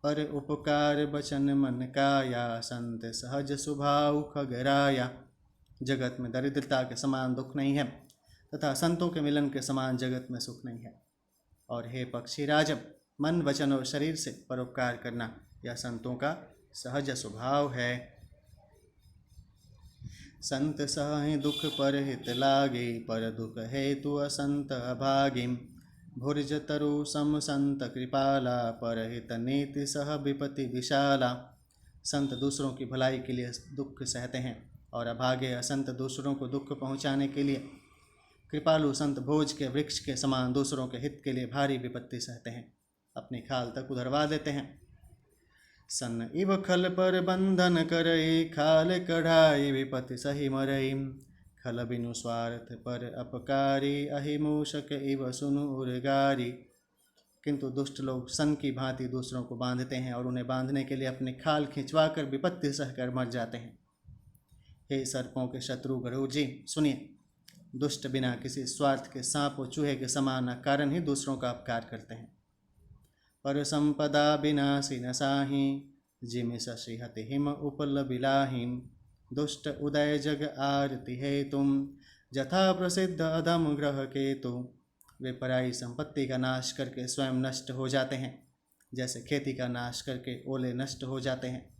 पर उपकार बचन मन काया, संत सहज स्वभाव खगराया। जगत में दरिद्रता के समान दुख नहीं है तथा संतों के मिलन के समान जगत में सुख नहीं है। और हे पक्षी राजब, मन वचन और शरीर से परोपकार करना यह संतों का सहज स्वभाव है। संत सहि दुख पर हित लागे, पर दुख हेतु असंत अभागे। भुर्ज तरु सम संत कृपाला, पर हित नीति सह विपति विशाला। संत दूसरों की भलाई के लिए दुख सहते हैं और अभागे असंत दूसरों को दुख पहुँचाने के लिए। कृपालु संत भोज के वृक्ष के समान दूसरों के हित के लिए भारी विपत्ति सहते हैं, अपनी खाल तक उधरवा देते हैं। सन इव खल पर बंधन करई, खाल कढ़ाई विपत्ति सही मरई। खल बिनु स्वार्थ पर अपकारी, अहि मूषक इव सुनु उर्गारी। किंतु दुष्ट लोग सन की भांति दूसरों को बांधते हैं और उन्हें बांधने के लिए अपनी खाल खिंचवाकर विपत्ति सहकर मर जाते हैं। हे सर्पों के शत्रु गरुड़ जी, सुनिए। दुष्ट बिना किसी स्वार्थ के सांप और चूहे के समान कारण ही दूसरों का अपकार करते हैं। पर संपदा विनाशी न साही, जिमि शशि हति हिम उपल बिलाहीन। दुष्ट उदय जग आरती है तुम, जथा प्रसिद्ध अधम ग्रह केतु। वे पराई संपत्ति का नाश करके स्वयं नष्ट हो जाते हैं, जैसे खेती का नाश करके ओले नष्ट हो जाते हैं।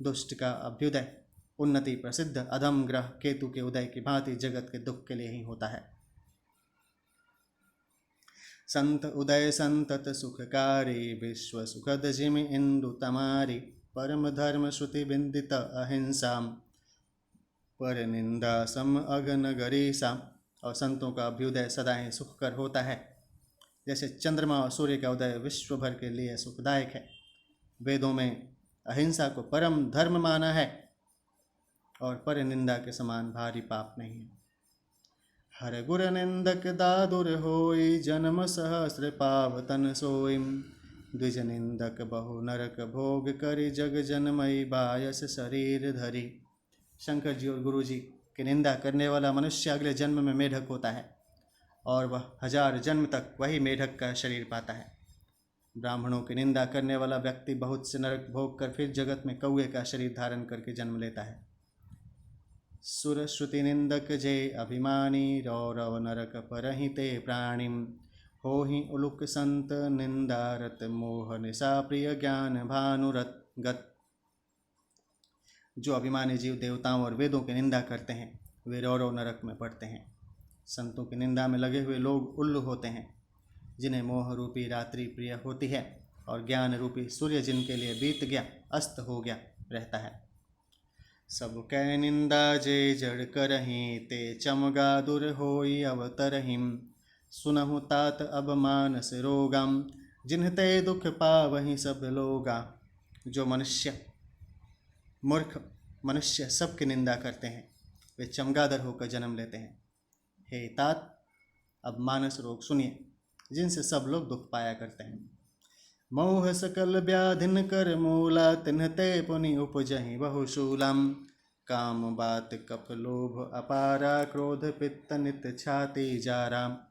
दुष्ट का अभ्युदय उन्नति प्रसिद्ध अधम ग्रह केतु के उदय की भांति जगत के दुख के लिए ही होता है। संत उदय संतत सुखकारी, विश्व सुखद जिमि इंदु तमारी। परम धर्म श्रुति बिंदित अहिंसा, पर निंदा सम अगन गरीसा। और संतों का अभ्युदय सदा ही सुखकर होता है, जैसे चंद्रमा और सूर्य का उदय विश्व भर के लिए सुखदायक है। वेदों में अहिंसा को परम धर्म माना है और पर निंदा के समान भारी पाप नहीं है। हर गुर निंदक दादुर होई, जन्म सहस्र पावतन सोई। द्विज निंदक बहु नरक भोग करी, जग जनमई बायस शरीर धरी। शंकर जी और गुरु जी की निंदा करने वाला मनुष्य अगले जन्म में मेढक होता है और वह 1000 जन्म तक वही मेढक का शरीर पाता है। ब्राह्मणों की निंदा करने वाला व्यक्ति बहुत से नरक भोग कर फिर जगत में कौए का शरीर धारण करके जन्म लेता है। सुर श्रुति निंदक जे अभिमानी, रौरव नरक परहिते प्राणिम। होहि उलुक संत निंदारत, मोह निशा प्रिय ज्ञान भानुरत गत। जो अभिमानी जीव देवताओं और वेदों की निंदा करते हैं वे रौरव नरक में पड़ते हैं। संतों की निंदा में लगे हुए लोग उल्लू होते हैं, जिन्हें मोह रूपी रात्रि प्रिय होती है और ज्ञान रूपी सूर्य जिनके लिए बीत गया, अस्त हो गया रहता है। सब कै निंदा जे जड़ करहीं, ते चमगा दुर होई अवतरहिम। सुनहु तात अब मानस रोगम, जिन्हते दुख पावहीं सब लोगा। जो मूर्ख मनुष्य सबकी निंदा करते हैं वे चमगादड़ होकर जन्म लेते हैं। हे तात, अब मानस रोग सुनिए, जिनसे सब लोग दुख पाया करते हैं। मोह सकल व्याधिन कर मूला, तिन्हते पुनि उपजहि बहुशूलम। काम बात कफ लोभ अपारा, क्रोध पित्त नित छाती जारा।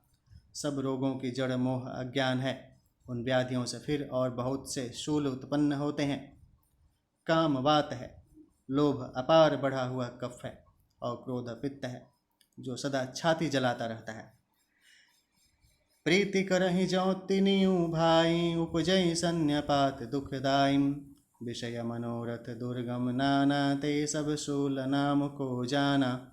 सब रोगों की जड़ मोह अज्ञान है। उन व्याधियों से फिर और बहुत से शूल उत्पन्न होते हैं। काम वात है, लोभ अपार बढ़ा हुआ कफ है और क्रोध पित्त है जो सदा छाती जलाता रहता है। प्रीति करहि जौ तिनियु भाई, उपजई सन्न्यपात दुखदायिम। विषय मनोरथ दुर्गम नाना, ते सब शूल नाम को जाना।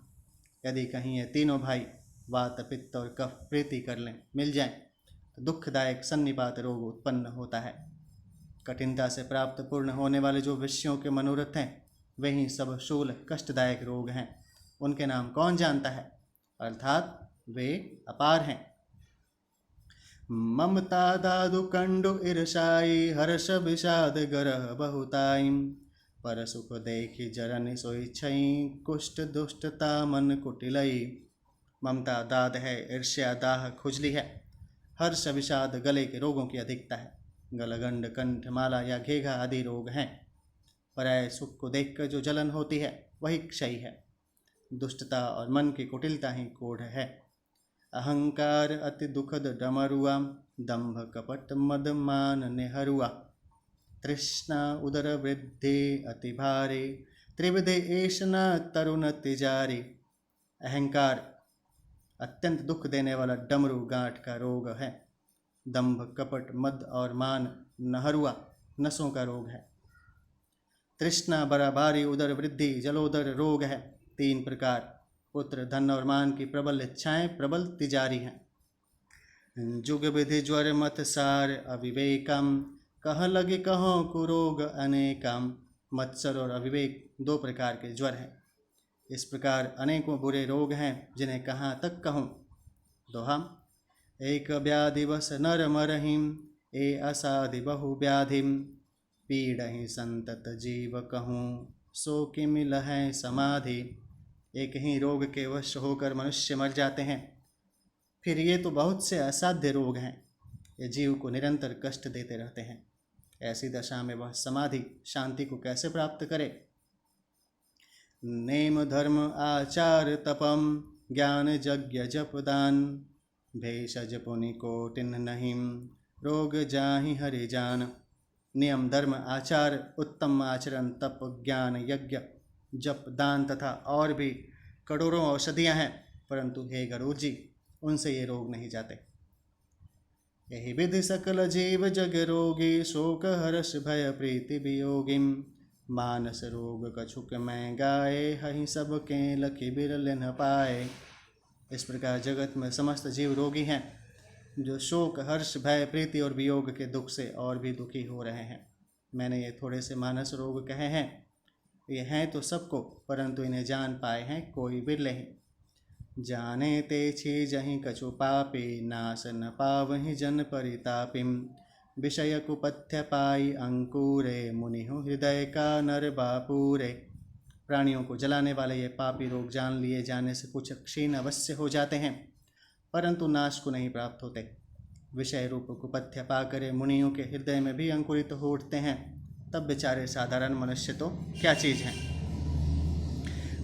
यदि कहीं ये तीनों भाई वात पित्त और कफ प्रीति कर लें, मिल जाएं, तो दुखदायक सन्निपात रोग उत्पन्न होता है। कठिनता से प्राप्त पूर्ण होने वाले जो विषयों के मनोरथ हैं वही सब शूल कष्टदायक रोग हैं। उनके नाम कौन जानता है, अर्थात वे अपार हैं। ममता दादु कंडु ईर्षाई, हर्ष विषाद गरह बहुताई। पर सुख देखी जरनि सोई छई, कुष्ठ दुष्टता मन कुटिलई। ममता दाद है, ईर्ष्या दाह खुजली है, हर्ष विषाद गले के रोगों की अधिकता है। गलगंड कंठ माला या घेघा आदि रोग हैं। पराये सुख को देखकर जो जलन होती है वही क्षय है। दुष्टता और मन की कुटिलता ही कोढ़ है। अहंकार अति दुखद डमरुआ, दंभ कपट मद मान नेहरुआ। तृष्णा उदर वृद्धि अति भारी, त्रिविधि ऐषणा तरुण तिजारी। अहंकार अत्यंत दुख देने वाला डमरू गांठ का रोग है। दंभ कपट मद और मान नहरुआ नसों का रोग है। तृष्णा बड़ा भारी, उदर वृद्धि जलोदर रोग है। 3 प्रकार पुत्र धन और मान की प्रबल इच्छाएं प्रबल तिजारी हैं। जुग विधि ज्वर मत सार अविवेकम, कह लगे कहो कुरोग अनेकम। मत्सर और अविवेक 2 प्रकार के ज्वर हैं। इस प्रकार अनेकों बुरे रोग हैं जिन्हें कहाँ तक कहूँ। दोहा। एक व्याधि बस नर मरहिम, ए असाधि बहु व्याधिम। पीड़हि संतत जीव कहूँ, सो कि मिलहै समाधि। एक ही रोग के वश होकर मनुष्य मर जाते हैं, फिर ये तो बहुत से असाध्य रोग हैं। ये जीव को निरंतर कष्ट देते रहते हैं। ऐसी दशा में वह समाधि शांति को कैसे प्राप्त करे। नेम धर्म आचार तपम, ज्ञान यज्ञ जप दान। भेषज पुनि कोटिन नहिम, रोग जाहि हरि जान। नियम धर्म आचार उत्तम आचरण तप ज्ञान यज्ञ जप दान तथा और भी करोड़ों औषधियाँ हैं, परंतु हे गरुड़ जी उनसे ये रोग नहीं जाते। यही विधि सकल जीव जग रोगी, शोक हर्ष भय प्रीति वियोगिम। मानस रोग कछुक मैं गाए, हहि सब के लखि बिरल न पाए। इस प्रकार जगत में समस्त जीव रोगी हैं, जो शोक हर्ष भय प्रीति और वियोग के दुख से और भी दुखी हो रहे हैं। मैंने ये थोड़े से मानस रोग कहे हैं, ये हैं तो सबको, परंतु इन्हें जान पाए हैं कोई बिरले ही। जाने ते छी जहीं कछु पापी, नाश न पावहि जन परितापिम। विषय कुपथ्य पाई अंकुरे, मुनि हो हृदय का नर बापूरे। प्राणियों को जलाने वाले ये पापी रोग जान लिए जाने से कुछ क्षीण अवश्य हो जाते हैं, परंतु नाश को नहीं प्राप्त होते। विषय रूप कुपथ्य पाकर मुनियों के हृदय में भी अंकुरित हो उठते हैं, तब बेचारे साधारण मनुष्य तो क्या चीज़ हैं।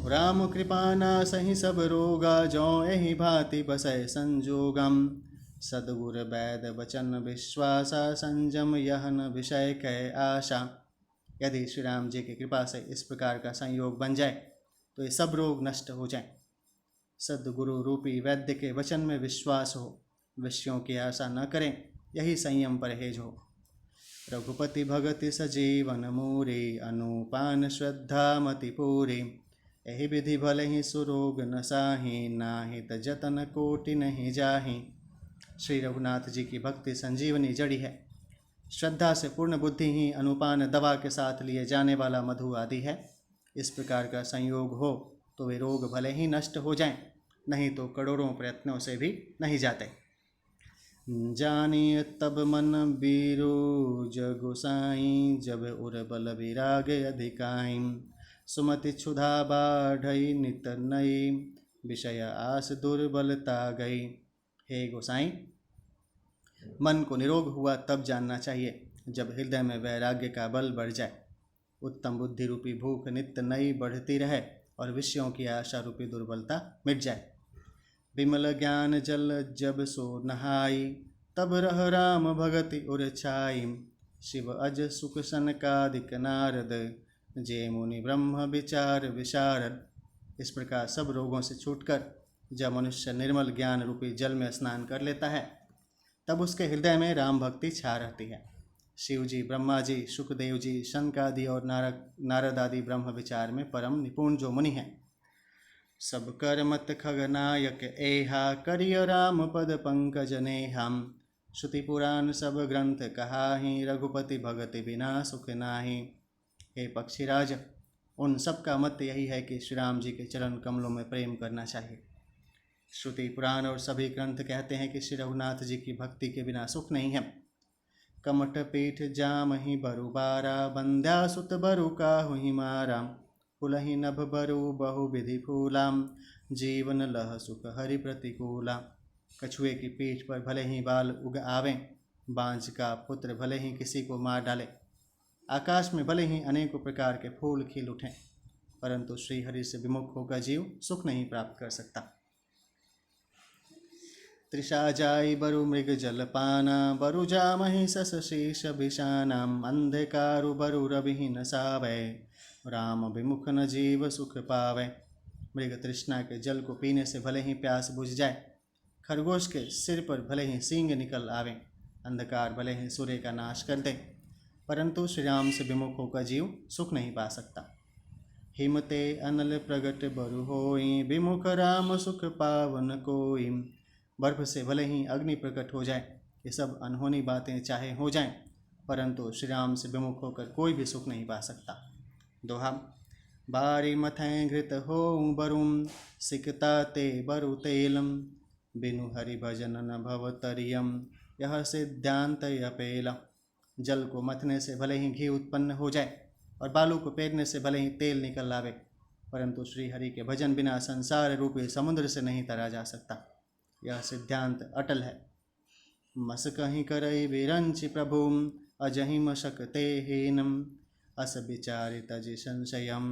राम कृपा नासहि सब रोगा, जो एहि भांति बसै संजोगम। सद्गुर वैद वचन विश्वासा, संजम यहन विषय कै आशा। यदि श्री राम जी की कृपा से इस प्रकार का संयोग बन जाए तो ये सब रोग नष्ट हो जाएं। सद्गुरु रूपी वैद्य के वचन में विश्वास हो, विषयों की आशा न करें, यही संयम परहेज हो। रघुपति भगति सजीवन मूरी, अनुपान श्रद्धा मति पूरी। यही विधि भले ही सुरोग न साही, नाहित जतन कोटि नहीं जाही। श्री रघुनाथ जी की भक्ति संजीवनी जड़ी है। श्रद्धा से पूर्ण बुद्धि ही अनुपान दवा के साथ लिए जाने वाला मधु आदि है। इस प्रकार का संयोग हो तो वे रोग भले ही नष्ट हो जाएं, नहीं तो करोड़ों प्रयत्नों से भी नहीं जाते। जानिए तब मन बीरो जग गोसाई, जब उर बल विराग अधिकाई। सुमति क्षुधा बाढ़ई नित नई, विषय आस दुर्बलता गई। हे गोसाई, मन को निरोग हुआ तब जानना चाहिए जब हृदय में वैराग्य का बल बढ़ जाए, उत्तम बुद्धि रूपी भूख नित्य नई बढ़ती रहे और विषयों की आशा रूपी दुर्बलता मिट जाए। विमल ज्ञान जल जब सो नहाई, तब रह राम भगति उर छाई। शिव अज सुख सनकादिक नारद, जे मुनि ब्रह्म विचार विशारद। इस प्रकार सब रोगों से छूटकर जब मनुष्य निर्मल ज्ञान रूपी जल में स्नान कर लेता है, तब उसके हृदय में राम भक्ति छा रहती है। शिव जी, ब्रह्मा जी, सुखदेव जी, शनकादि और नारद आदि ब्रह्म विचार में परम निपुण जो मुनि हैं, सब कर मत खगनायक एहा, करिय राम पद पंकज नेहम। श्रुति पुराण सब ग्रंथ कहाहि, रघुपति भगति बिना सुख नाही। हे पक्षीराज, उन सब का मत यही है कि श्री राम जी के चरण कमलों में प्रेम करना चाहिए। श्रुति पुराण और सभी ग्रंथ कहते हैं कि श्री रघुनाथ जी की भक्ति के बिना सुख नहीं है। कमठ पीठ जामहि बरु बारा, बंध्या सुत बरु काहुहि मारा। फुलहि नभ बरु बहु विधि फूलाम, जीवन लह सुख हरि प्रतिकूला। कछुए की पीठ पर भले ही बाल उग आवें, बांझ का पुत्र भले ही किसी को मार डाले, आकाश में भले ही अनेकों प्रकार के फूल खिल उठें, परंतु श्रीहरि से विमुख होकर जीव सुख नहीं प्राप्त कर सकता। तृषा जाई बरु मृग जलपाना, बरु जामहि सस शीश विषानाम, अंधकारु बरु रविहीन सावै, राम विमुख न जीव सुख पावै। मृग तृष्णा के जल को पीने से भले ही प्यास बुझ जाए, खरगोश के सिर पर भले ही सींग निकल आवे, अंधकार भले ही सूर्य का नाश कर दे, परंतु श्री राम से विमुख होकर जीव सुख नहीं पा सकता। हिमते अनल प्रगट बरु होई, विमुख राम सुख पावन कोई। बर्फ से भले ही अग्नि प्रकट हो जाए, ये सब अनहोनी बातें चाहे हो जाएं, परंतु श्री राम से विमुख होकर कोई भी सुख नहीं पा सकता। दोहा। बारी मथैं घृत होऊं बरुम, सिकता ते बरु तेलम, बिनु हरि भजन न भवतरियम, यह सिद्धांत अपेला। जल को मथने से भले ही घी उत्पन्न हो जाए और बालू को पेरने से भले ही तेल निकल आवे, परंतु श्री हरि के भजन बिना संसार रूपी समुद्र से नहीं तरा जा सकता। यह सिद्धांत अटल है। मस कहीं करई विरंचि प्रभुम, अजहि मशकते हीनम, अस विचारि तजि संशयम,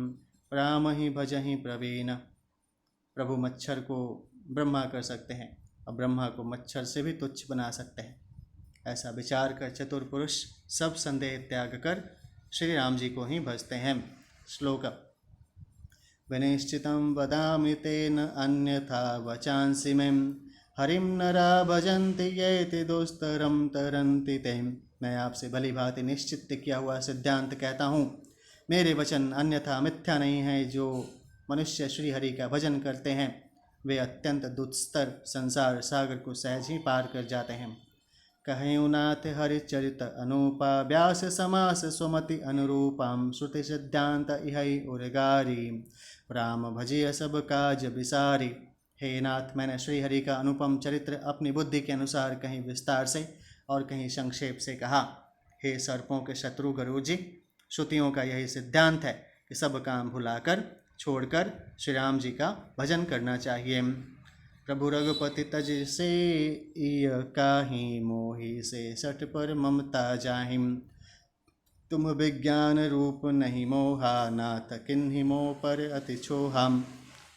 राम ही भजहि प्रवीण। प्रभु मच्छर को ब्रह्मा कर सकते हैं और ब्रह्मा को मच्छर से भी तुच्छ बना सकते हैं। ऐसा विचार कर चतुर पुरुष सब संदेह त्याग कर श्री राम जी को ही भजते हैं। श्लोक। विनिश्चितं वदामि तेन अन्यथा वचांसि मे, हरिम नरा भजन्ति येति दुस्तरम तरन्ति ते। मैं आपसे भली भांति निश्चित किया हुआ सिद्धांत कहता हूँ, मेरे वचन अन्यथा मिथ्या नहीं है। जो मनुष्य श्री हरि का भजन करते हैं वे अत्यंत दुस्तर संसार सागर को सहज ही पार कर जाते हैं। कहें नाथ हरिचरित अनूपा, व्यास समास सुमति अनुरूपाम, श्रुति सिद्धांत इहै उर्गारी, राम भजिय सब काज विसारी। हे नाथ, मैंने श्री हरि का अनुपम चरित्र अपनी बुद्धि के अनुसार कहीं विस्तार से और कहीं संक्षेप से कहा। हे सर्पों के शत्रु गरुड़ जी, श्रुतियों का यही सिद्धांत है कि सब काम भुलाकर छोड़कर श्री राम जी का भजन करना चाहिए। प्रभु रघुपति तज से इय काहि, मोहि से सठ पर ममता जाहिम, तुम विज्ञान रूप नहीं मोहा, नाथ किन्हि मोह पर अति छोहाम।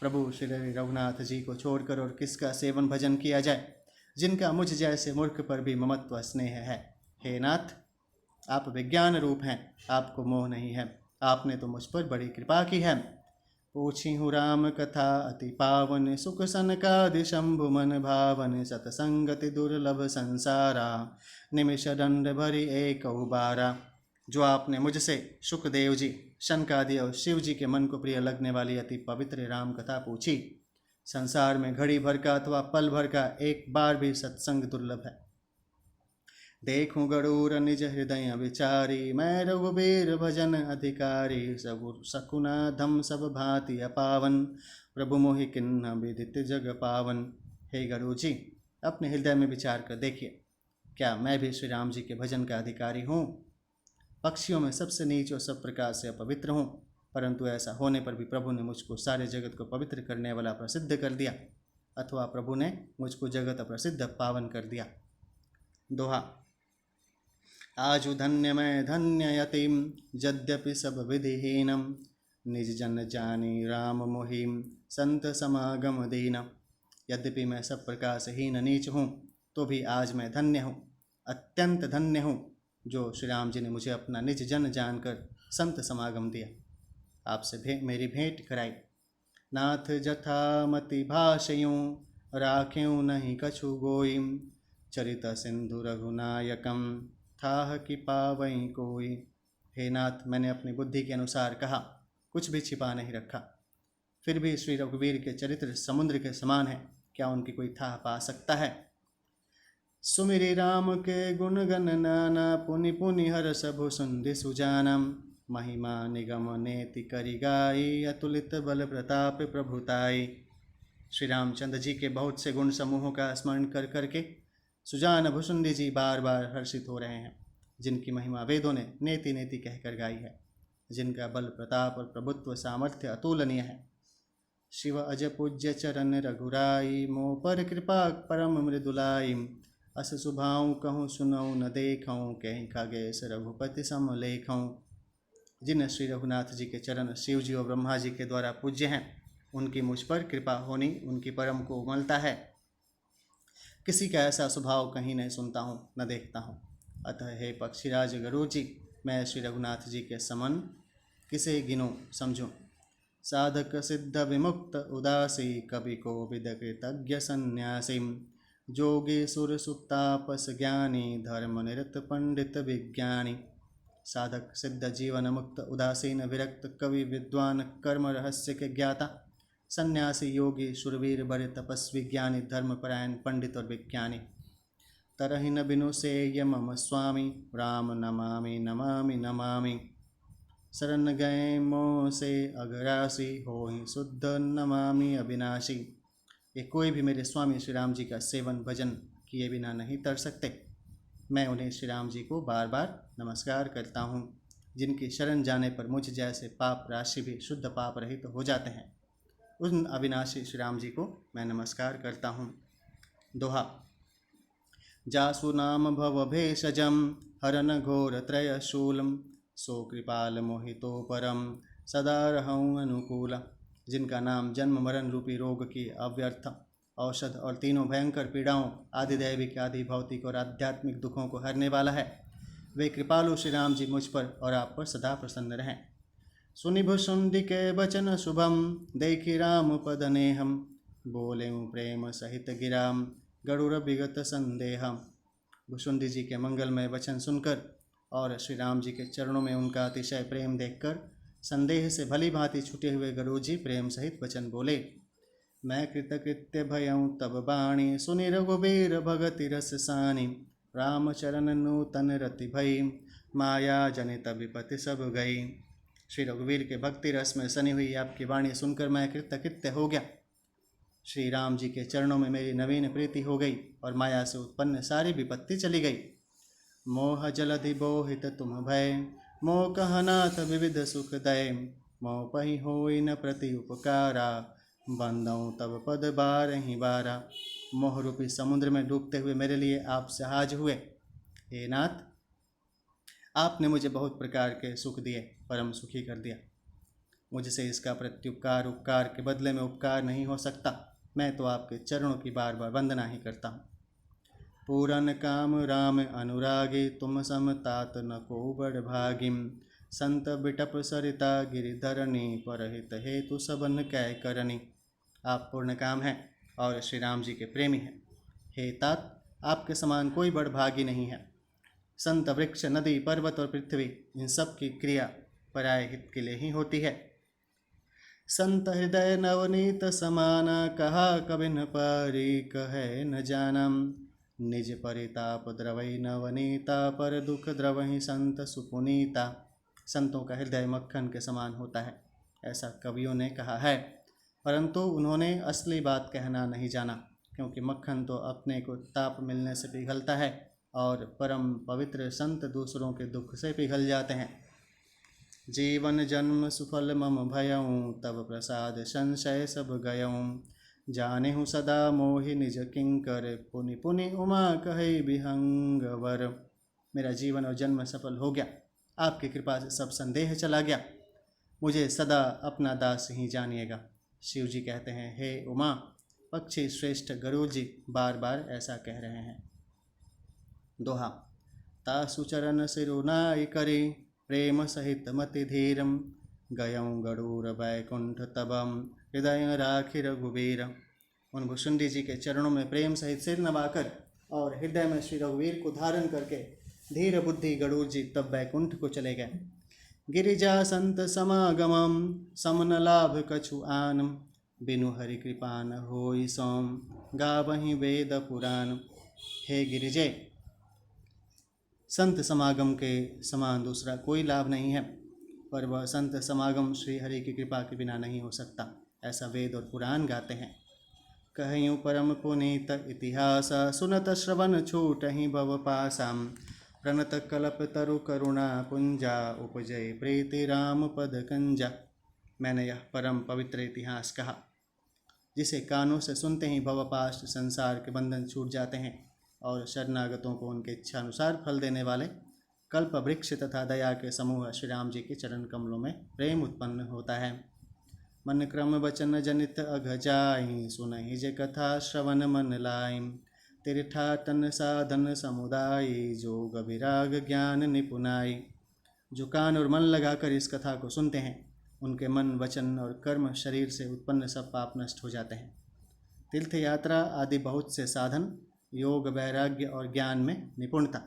प्रभु श्री रघुनाथ जी को छोड़कर और किसका सेवन भजन किया जाए, जिनका मुझ जैसे मूर्ख पर भी ममत्व स्नेह है। हे नाथ, आप विज्ञान रूप हैं, आपको मोह नहीं है, आपने तो मुझ पर बड़ी कृपा की है। पूछी हूँ राम कथा अति पावन, सुख सनकादि शंभु मन भावन, सतसंगति दुर्लभ संसारा, निमिष दंड भरी एक बारा। जो आपने मुझसे शुकदेव जी, शनकादि और शिव जी के मन को प्रिय लगने वाली अति पवित्र राम कथा पूछी, संसार में घड़ी भर का अथवा पल भर का एक बार भी सत्संग दुर्लभ है। देखूं गरुड़ निज हृदय विचारी, मैं रघुबीर भजन अधिकारी, सकुना धम सब भांति अपावन, प्रभु मोहि किन्ह विदित जग पावन। हे गरुड़ जी, अपने हृदय में विचार कर देखिए, क्या मैं भी श्री राम जी के भजन का अधिकारी हूँ? पक्षियों में सबसे नीच और सब प्रकार से अपवित्र हूँ, परंतु ऐसा होने पर भी प्रभु ने मुझको सारे जगत को पवित्र करने वाला प्रसिद्ध कर दिया, अथवा प्रभु ने मुझको जगत अप्रसिद्ध पावन कर दिया। दोहा। आजु धन्य मैं धन्य यतिम, यद्यपि सब विधिहीनम, निज जन जानी राम मोहिम, संत समागम दीन। यद्यपि मैं सब प्रकार से हीन नीच हूँ, तो भी आज मैं धन्य हूँ, अत्यंत धन्य हूँ, जो श्री राम जी ने मुझे अपना निज जन जानकर संत समागम दिया, आपसे मेरी भेंट कराई। नाथ जथा मति भाषयूं, राख्यूं नहीं कछु गोईम, चरित सिंधु रघुनायकम, थाह कि पावई कोई। हे नाथ, मैंने अपनी बुद्धि के अनुसार कहा, कुछ भी छिपा नहीं रखा। फिर भी श्री रघुवीर के चरित्र समुद्र के समान है, क्या उनकी कोई थाह पा सकता है? सुमिरि राम के गुण गण नाना, पुनि पुनि हरष भु सुंदि सुजानम, महिमा निगम नेति करि गाई, अतुलित बल प्रताप प्रभुताई। श्री रामचंद्र जी के बहुत से गुण समूहों का स्मरण कर करके सुजान भुसुंडी जी बार बार हर्षित हो रहे हैं, जिनकी महिमा वेदों ने नेति नेति कहकर गाई है, जिनका बल प्रताप और प्रभुत्व सामर्थ्य अतुलनीय है। शिव अज पूज्य चरण रघुराई, मोह पर कृपा परम मृदुलाई, अस सुभाऊं कहूँ सुनऊं न देखऊं, कहीं खगेश रघुपति समलेखऊं। जिन श्री रघुनाथ जी के चरण शिव जी और ब्रह्मा जी के द्वारा पूज्य हैं, उनकी मुझ पर कृपा होनी उनकी परम को उमलता है। किसी का ऐसा स्वभाव कहीं नहीं सुनता हूँ न देखता हूँ। अतः हे पक्षीराज गरुड़ जी, मैं श्री रघुनाथ जी के समन किसे गिनूँ समझूँ। साधक सिद्ध विमुक्त उदासी, कवि को विद कृतज्ञ सन्यासी, जोगी सुर सुप्तापस ज्ञानी, धर्म निरत पंडित विज्ञानी। साधक सिद्ध जीवन मुक्त उदासीन विरक्त, कवि विद्वान कर्म रहस्य के ज्ञाता, सन्यासी योगी शूरवीर बड़े तपस्वी ज्ञानी, धर्मपरायण पंडित और विज्ञानी। तरहि न बिनु सेय मम स्वामी, राम नमामि नमामि नमामि। शरण गए मोह से अघरासी, होहि शुद्ध नमामि अविनाशी। ये कोई भी मेरे स्वामी श्री राम जी का सेवन भजन किए बिना नहीं तर सकते। मैं उन्हें श्री राम जी को बार बार नमस्कार करता हूँ, जिनकी शरण जाने पर मुझ जैसे पाप राशि भी शुद्ध पाप रहित तो हो जाते हैं। उन अविनाशी श्री राम जी को मैं नमस्कार करता हूँ। दोहा। जासु नाम भव भेषजम, हरन घोर त्रय शूलम, सो कृपाल मोहितो परम, सदा रहूं अनुकूल। जिनका नाम जन्म मरण रूपी रोग की अव्यर्थ औषध और तीनों भयंकर पीड़ाओं आदि दैविक आदि भौतिक और आध्यात्मिक दुखों को हरने वाला है, वे कृपालु श्री राम जी मुझ पर और आप पर सदा प्रसन्न रहें। सुनि भुसुंडी के वचन शुभम, देखि राम पद नेहम, बोले प्रेम सहित गिराम, गरुड़ विगत संदेहम। भुसुंडी जी के मंगलमय वचन सुनकर और श्री राम जी के चरणों में उनका अतिशय प्रेम देखकर संदेह से भली भांति छूटे हुए गरुड़ जी प्रेम सहित वचन बोले। मैं कृतकृत्य भयऊँ तब बाणी, सुनि रघुबीर भगति रस सानी, राम चरण नूतन रति भई, माया जनित विपत्ति सब गई। श्री रघुवीर के भक्ति रस में सनी हुई आपकी वाणी सुनकर मैं कृतकृत्य हो गया। श्री राम जी के चरणों में मेरी नवीन प्रीति हो गई और माया से उत्पन्न सारी विपत्ति चली गई। मोह जलधि बोहित तुम भय, मोह कहनाथ विविध सुख दय, मोह पहि होई न प्रति उपकारा, बंदऊँ तब पद बारहि बारा। मोह रूपी समुद्र में डूबते हुए मेरे लिए आप सहाज हुए। हे नाथ, आपने मुझे बहुत प्रकार के सुख दिए, परम सुखी कर दिया। मुझसे इसका प्रत्युपकार उपकार के बदले में उपकार नहीं हो सकता। मैं तो आपके चरणों की बार बार वंदना ही करता हूँ। पूरन काम राम अनुरागी, तुम समतात न को बड़ भागिम, संत बिटप सरिता गिरिधरणी, परहित हेतु सबन कै करनी। आप पूर्ण काम हैं और श्री राम जी के प्रेमी हैं। हे तात, आपके समान कोई बड़ भागी नहीं है। संत वृक्ष नदी पर्वत और पृथ्वी, इन सब की क्रिया पराय हित के लिए ही होती है। संत हृदय नवनीत समाना, कहा कबिन परी कहे न जानम, निज परिताप द्रवई नवनीता, पर दुख द्रवहि संत सुपुनीता। संतों का हृदय मक्खन के समान होता है, ऐसा कवियों ने कहा है, परंतु उन्होंने असली बात कहना नहीं जाना, क्योंकि मक्खन तो अपने को ताप मिलने से पिघलता है और परम पवित्र संत दूसरों के दुख से पिघल जाते हैं। जीवन जन्म सुफल मम भयऊँ, तब प्रसाद संशय सब गयऊँ, जाने हूँ सदा मोहि निज किंकर, पुनि पुनि उमा कहे विहंगवर। मेरा जीवन और जन्म सफल हो गया, आपकी कृपा से सब संदेह चला गया। मुझे सदा अपना दास ही जानिएगा। शिव जी कहते हैं, हे उमा, पक्षी श्रेष्ठ गरुड़ जी बार बार ऐसा कह रहे हैं। दोहा। तासु चरण सिरुनाई करी, प्रेम सहित मति धीरम, गयऊँ गरुड़ बैकुंठ तबम, हृदय राखि रघुवीर। उन भुसुंडी जी के चरणों में प्रेम सहित सिर नवाकर और हृदय में श्री रघुवीर को धारण करके धीर बुद्धि गरुड़ जी तब बैकुंठ को चले गए। गिरिजा संत समागमम, समन लाभ कछु आनम, बिनु हरि कृपा न होई सोम, गावहि वेद पुराण। हे गिरिजे, संत समागम के समान दूसरा कोई लाभ नहीं है, पर वह संत समागम श्री हरि की कृपा के बिना नहीं हो सकता, ऐसा वेद और पुराण गाते हैं। कहियूँ परम पुनीत इतिहास, सुनत श्रवण छूटहि भव पासाम, प्रणत कल्प तरु करुणा पुंजा, उपजय प्रीति राम पद कंजा। मैंने यह परम पवित्र इतिहास कहा, जिसे कानों से सुनते ही भवपाश संसार के बंधन छूट जाते हैं और शरणागतों को उनके इच्छानुसार फल देने वाले कल्प वृक्ष तथा दया के समूह श्री राम जी के चरण कमलों में प्रेम उत्पन्न होता है। मन क्रम वचन जनित अघ जाई, सुनहि जे कथा श्रवण मन लाई। तीर्थाटन साधन समुदायी, जोग विराग ज्ञान निपुनाई। जो कान और मन लगाकर इस कथा को सुनते हैं, उनके मन वचन और कर्म शरीर से उत्पन्न सब पाप नष्ट हो जाते हैं। तीर्थ यात्रा आदि बहुत से साधन, योग वैराग्य और ज्ञान में निपुणता,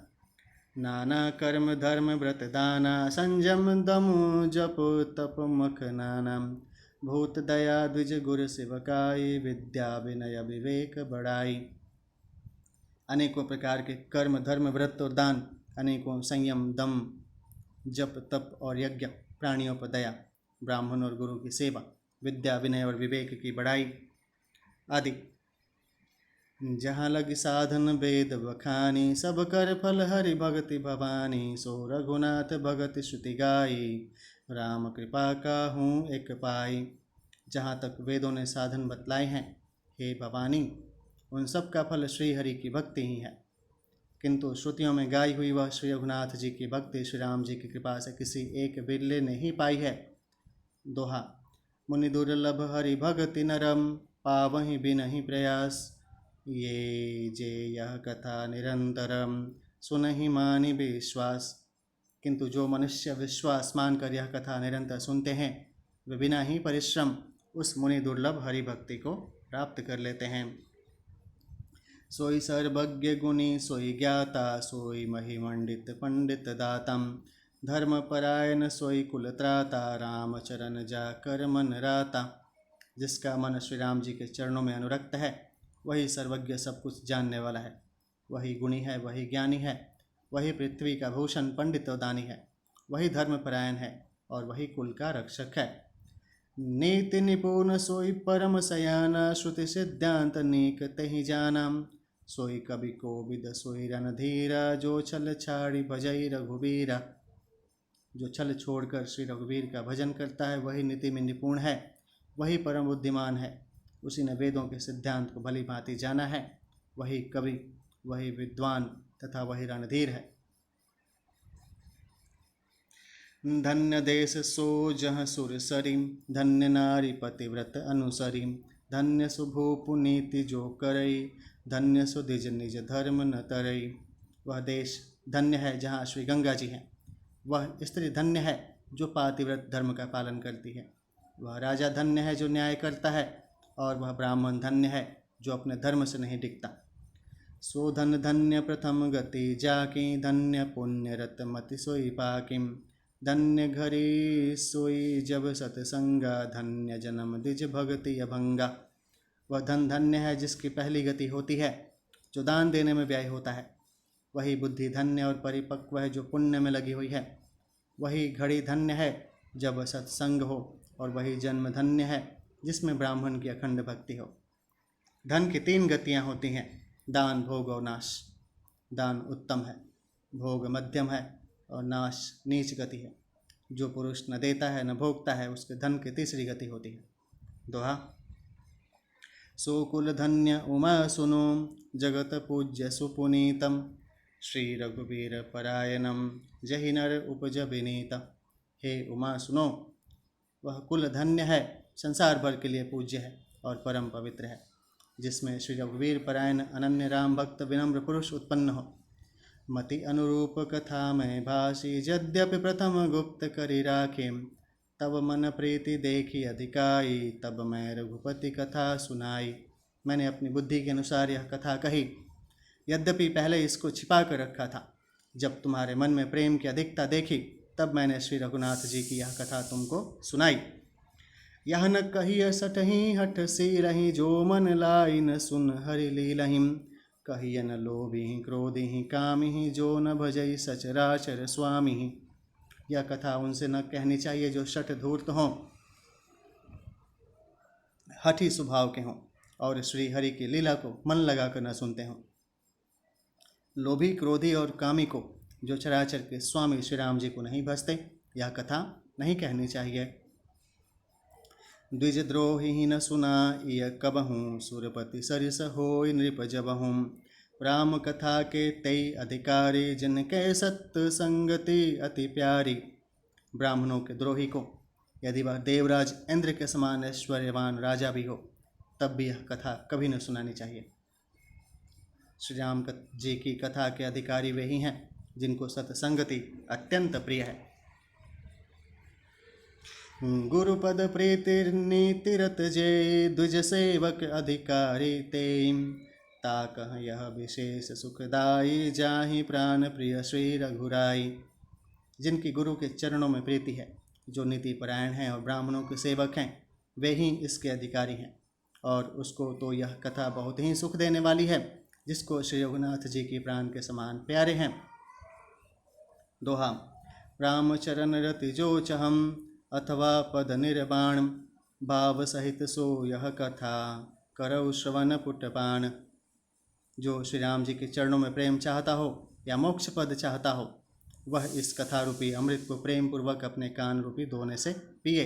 नाना कर्म धर्म व्रत दाना, संयम दमु जप तप मख नाना। भूत दया द्विज गुर सेवकाई, विद्या विनय विवेक बढ़ाई। अनेकों प्रकार के कर्म धर्म व्रत और दान, अनेकों संयम दम जप तप और यज्ञ, प्राणियों पर दया, ब्राह्मण और गुरु की सेवा, विद्या विनय और विवेक की बढ़ाई आदि। जहाँ लग साधन वेद बखानी, सब कर फल हरि भगति भवानी। सो रघुनाथ भगति श्रुति गाई, राम कृपा का हूँ एक पाई। जहाँ तक वेदों ने साधन बतलाए हैं, हे भवानी, उन सब का फल श्री हरि की भक्ति ही है। किंतु श्रुतियों में गाई हुई वह श्री रघुनाथ जी की भक्ति श्री राम जी की कृपा से किसी एक बिरले ने ही पाई है। दोहा। मुनि दुर्लभ हरि भगति नरम, पावहि बिनहि प्रयास। ये जे यह कथा निरंतरम, सुनहि मानि विश्वास। किंतु जो मनुष्य विश्वास मानकर यह कथा निरंतर सुनते हैं, वे बिना ही परिश्रम उस मुनि दुर्लभ हरि भक्ति को प्राप्त कर लेते हैं। सोई सर्वज्ञ गुणी सोई ज्ञाता, सोई महिमंडित पंडित दातम। धर्मपरायण सोई कुल त्राता, राम चरण जाकर मन राता। जिसका मन श्री राम जी के चरणों में अनुरक्त है, वही सर्वज्ञ सब कुछ जानने वाला है, वही गुणी है, वही ज्ञानी है, वही पृथ्वी का भूषण पंडित और दानी है, वही धर्मपरायण है और वही कुल का रक्षक है। नीति निपुण सोई परम सयाना, श्रुति सिद्धांत नीक तहि जाना। सोई कवि कोविद सोई रणधीरा, जो छल छाड़ी भजई रघुबीरा। जो छल छोड़कर श्री रघुवीर का भजन करता है, वही नीति में निपुण है, वही परम बुद्धिमान है। उसी ने वेदों के सिद्धांत को भली भांति जाना है, वही कवि, वही विद्वान तथा वही रणधीर है। धन्य देश सो जहाँ सुर सरी, धन्य नारी पतिव्रत अनुसरी। धन्य सुभूप नीति जो करई, धन्य सुदिज निज धर्म न तरई। वह देश धन्य है जहाँ श्री गंगा जी हैं। वह स्त्री धन्य है जो पातिव्रत धर्म का पालन करती है। वह राजा धन्य है जो न्याय करता है, और वह ब्राह्मण धन्य है जो अपने धर्म से नहीं डिगता। सो धन धन्य प्रथम गति जाकी, धन्य पुण्य रत मति सोई पाकिम। धन्य घरी सोई जब सतसंगा, धन्य जन्म द्विज भगति अभंगा। वह धन धन्य है जिसकी पहली गति होती है, जो दान देने में व्यय होता है। वही बुद्धि धन्य और परिपक्व है जो पुण्य में लगी हुई है। वही घड़ी धन्य है जब सत्संग हो, और वही जन्म धन्य है जिसमें ब्राह्मण की अखंड भक्ति हो। धन की 3 गतियाँ होती हैं, दान भोग और नाश। दान उत्तम है, भोग मध्यम है और नाश नीच गति है। जो पुरुष न देता है न भोगता है, उसके धन की तीसरी गति होती है। दोहा। सो कुल धन्य उमा सुनो, जगत पूज्य सुपुनीतम। श्री रघुवीर परायणम, जहि नर उपज विनीत। हे उमा सुनो, वह कुल धन्य है, संसार भर के लिए पूज्य है और परम पवित्र है, जिसमें श्री रघुवीर परायण अनन्य राम भक्त विनम्र पुरुष उत्पन्न हो। मति अनुरूप कथा में भाषी, यद्यपि प्रथम गुप्त करि राखें। तब मन प्रीति देखी अधिकाई, तब मैं रघुपति कथा सुनाई। मैंने अपनी बुद्धि के अनुसार यह कथा कही, यद्यपि पहले इसको छिपा कर रखा था। जब तुम्हारे मन में प्रेम की अधिकता देखी, तब मैंने श्री रघुनाथ जी की यह कथा तुमको सुनाई। यह न कहिय सटही हठ सी रही, जो मन लाई न सुन हरि लीलहिं। कहिय न लोभी क्रोधी कामिहि, जो न भजई सचराचर स्वामी। यह कथा उनसे न कहनी चाहिए जो शठ धूर्त हों, हठी स्वभाव के हों और श्री हरि की लीला को मन लगाकर न सुनते हों। लोभी क्रोधी और कामी को, जो चराचर के स्वामी श्री राम जी को नहीं भजते, यह कथा नहीं कहनी चाहिए। द्विजद्रोही न सुना इय कबहूँ, सुरपति सरिस होय नृप जबहूँ। राम कथा के तेई अधिकारी, जिनके सत्य संगति अति प्यारी। ब्राह्मणों के द्रोही को यदि वह देवराज इंद्र के समान ऐश्वर्यवान राजा भी हो तब भी यह कथा कभी न सुनानी चाहिए। श्री राम जी की कथा के अधिकारी वे ही हैं जिनको सत्संगति अत्यंत प्रिय है। गुरुपद प्रीतिर्नीतिरत जे, द्विज सेवक अधिकारी ते। ताकह यह विशेष सुखदाई, जाहि प्राण प्रिय श्री रघुराई। जिनकी गुरु के चरणों में प्रीति है, जो नीति परायण हैं और ब्राह्मणों के सेवक हैं, वे ही इसके अधिकारी हैं। और उसको तो यह कथा बहुत ही सुख देने वाली है, जिसको श्री रघुनाथ जी की प्राण के समान प्यारे हैं। दोहा। रामचरण रति जो चहम, अथवा पद निर्वाण। भाव सहित सो यह कथा, करौ श्रवण पुटपान। जो श्री राम जी के चरणों में प्रेम चाहता हो या मोक्ष पद चाहता हो, वह इस कथा रूपी अमृत को प्रेम पूर्वक अपने कान रूपी दोने से पिए।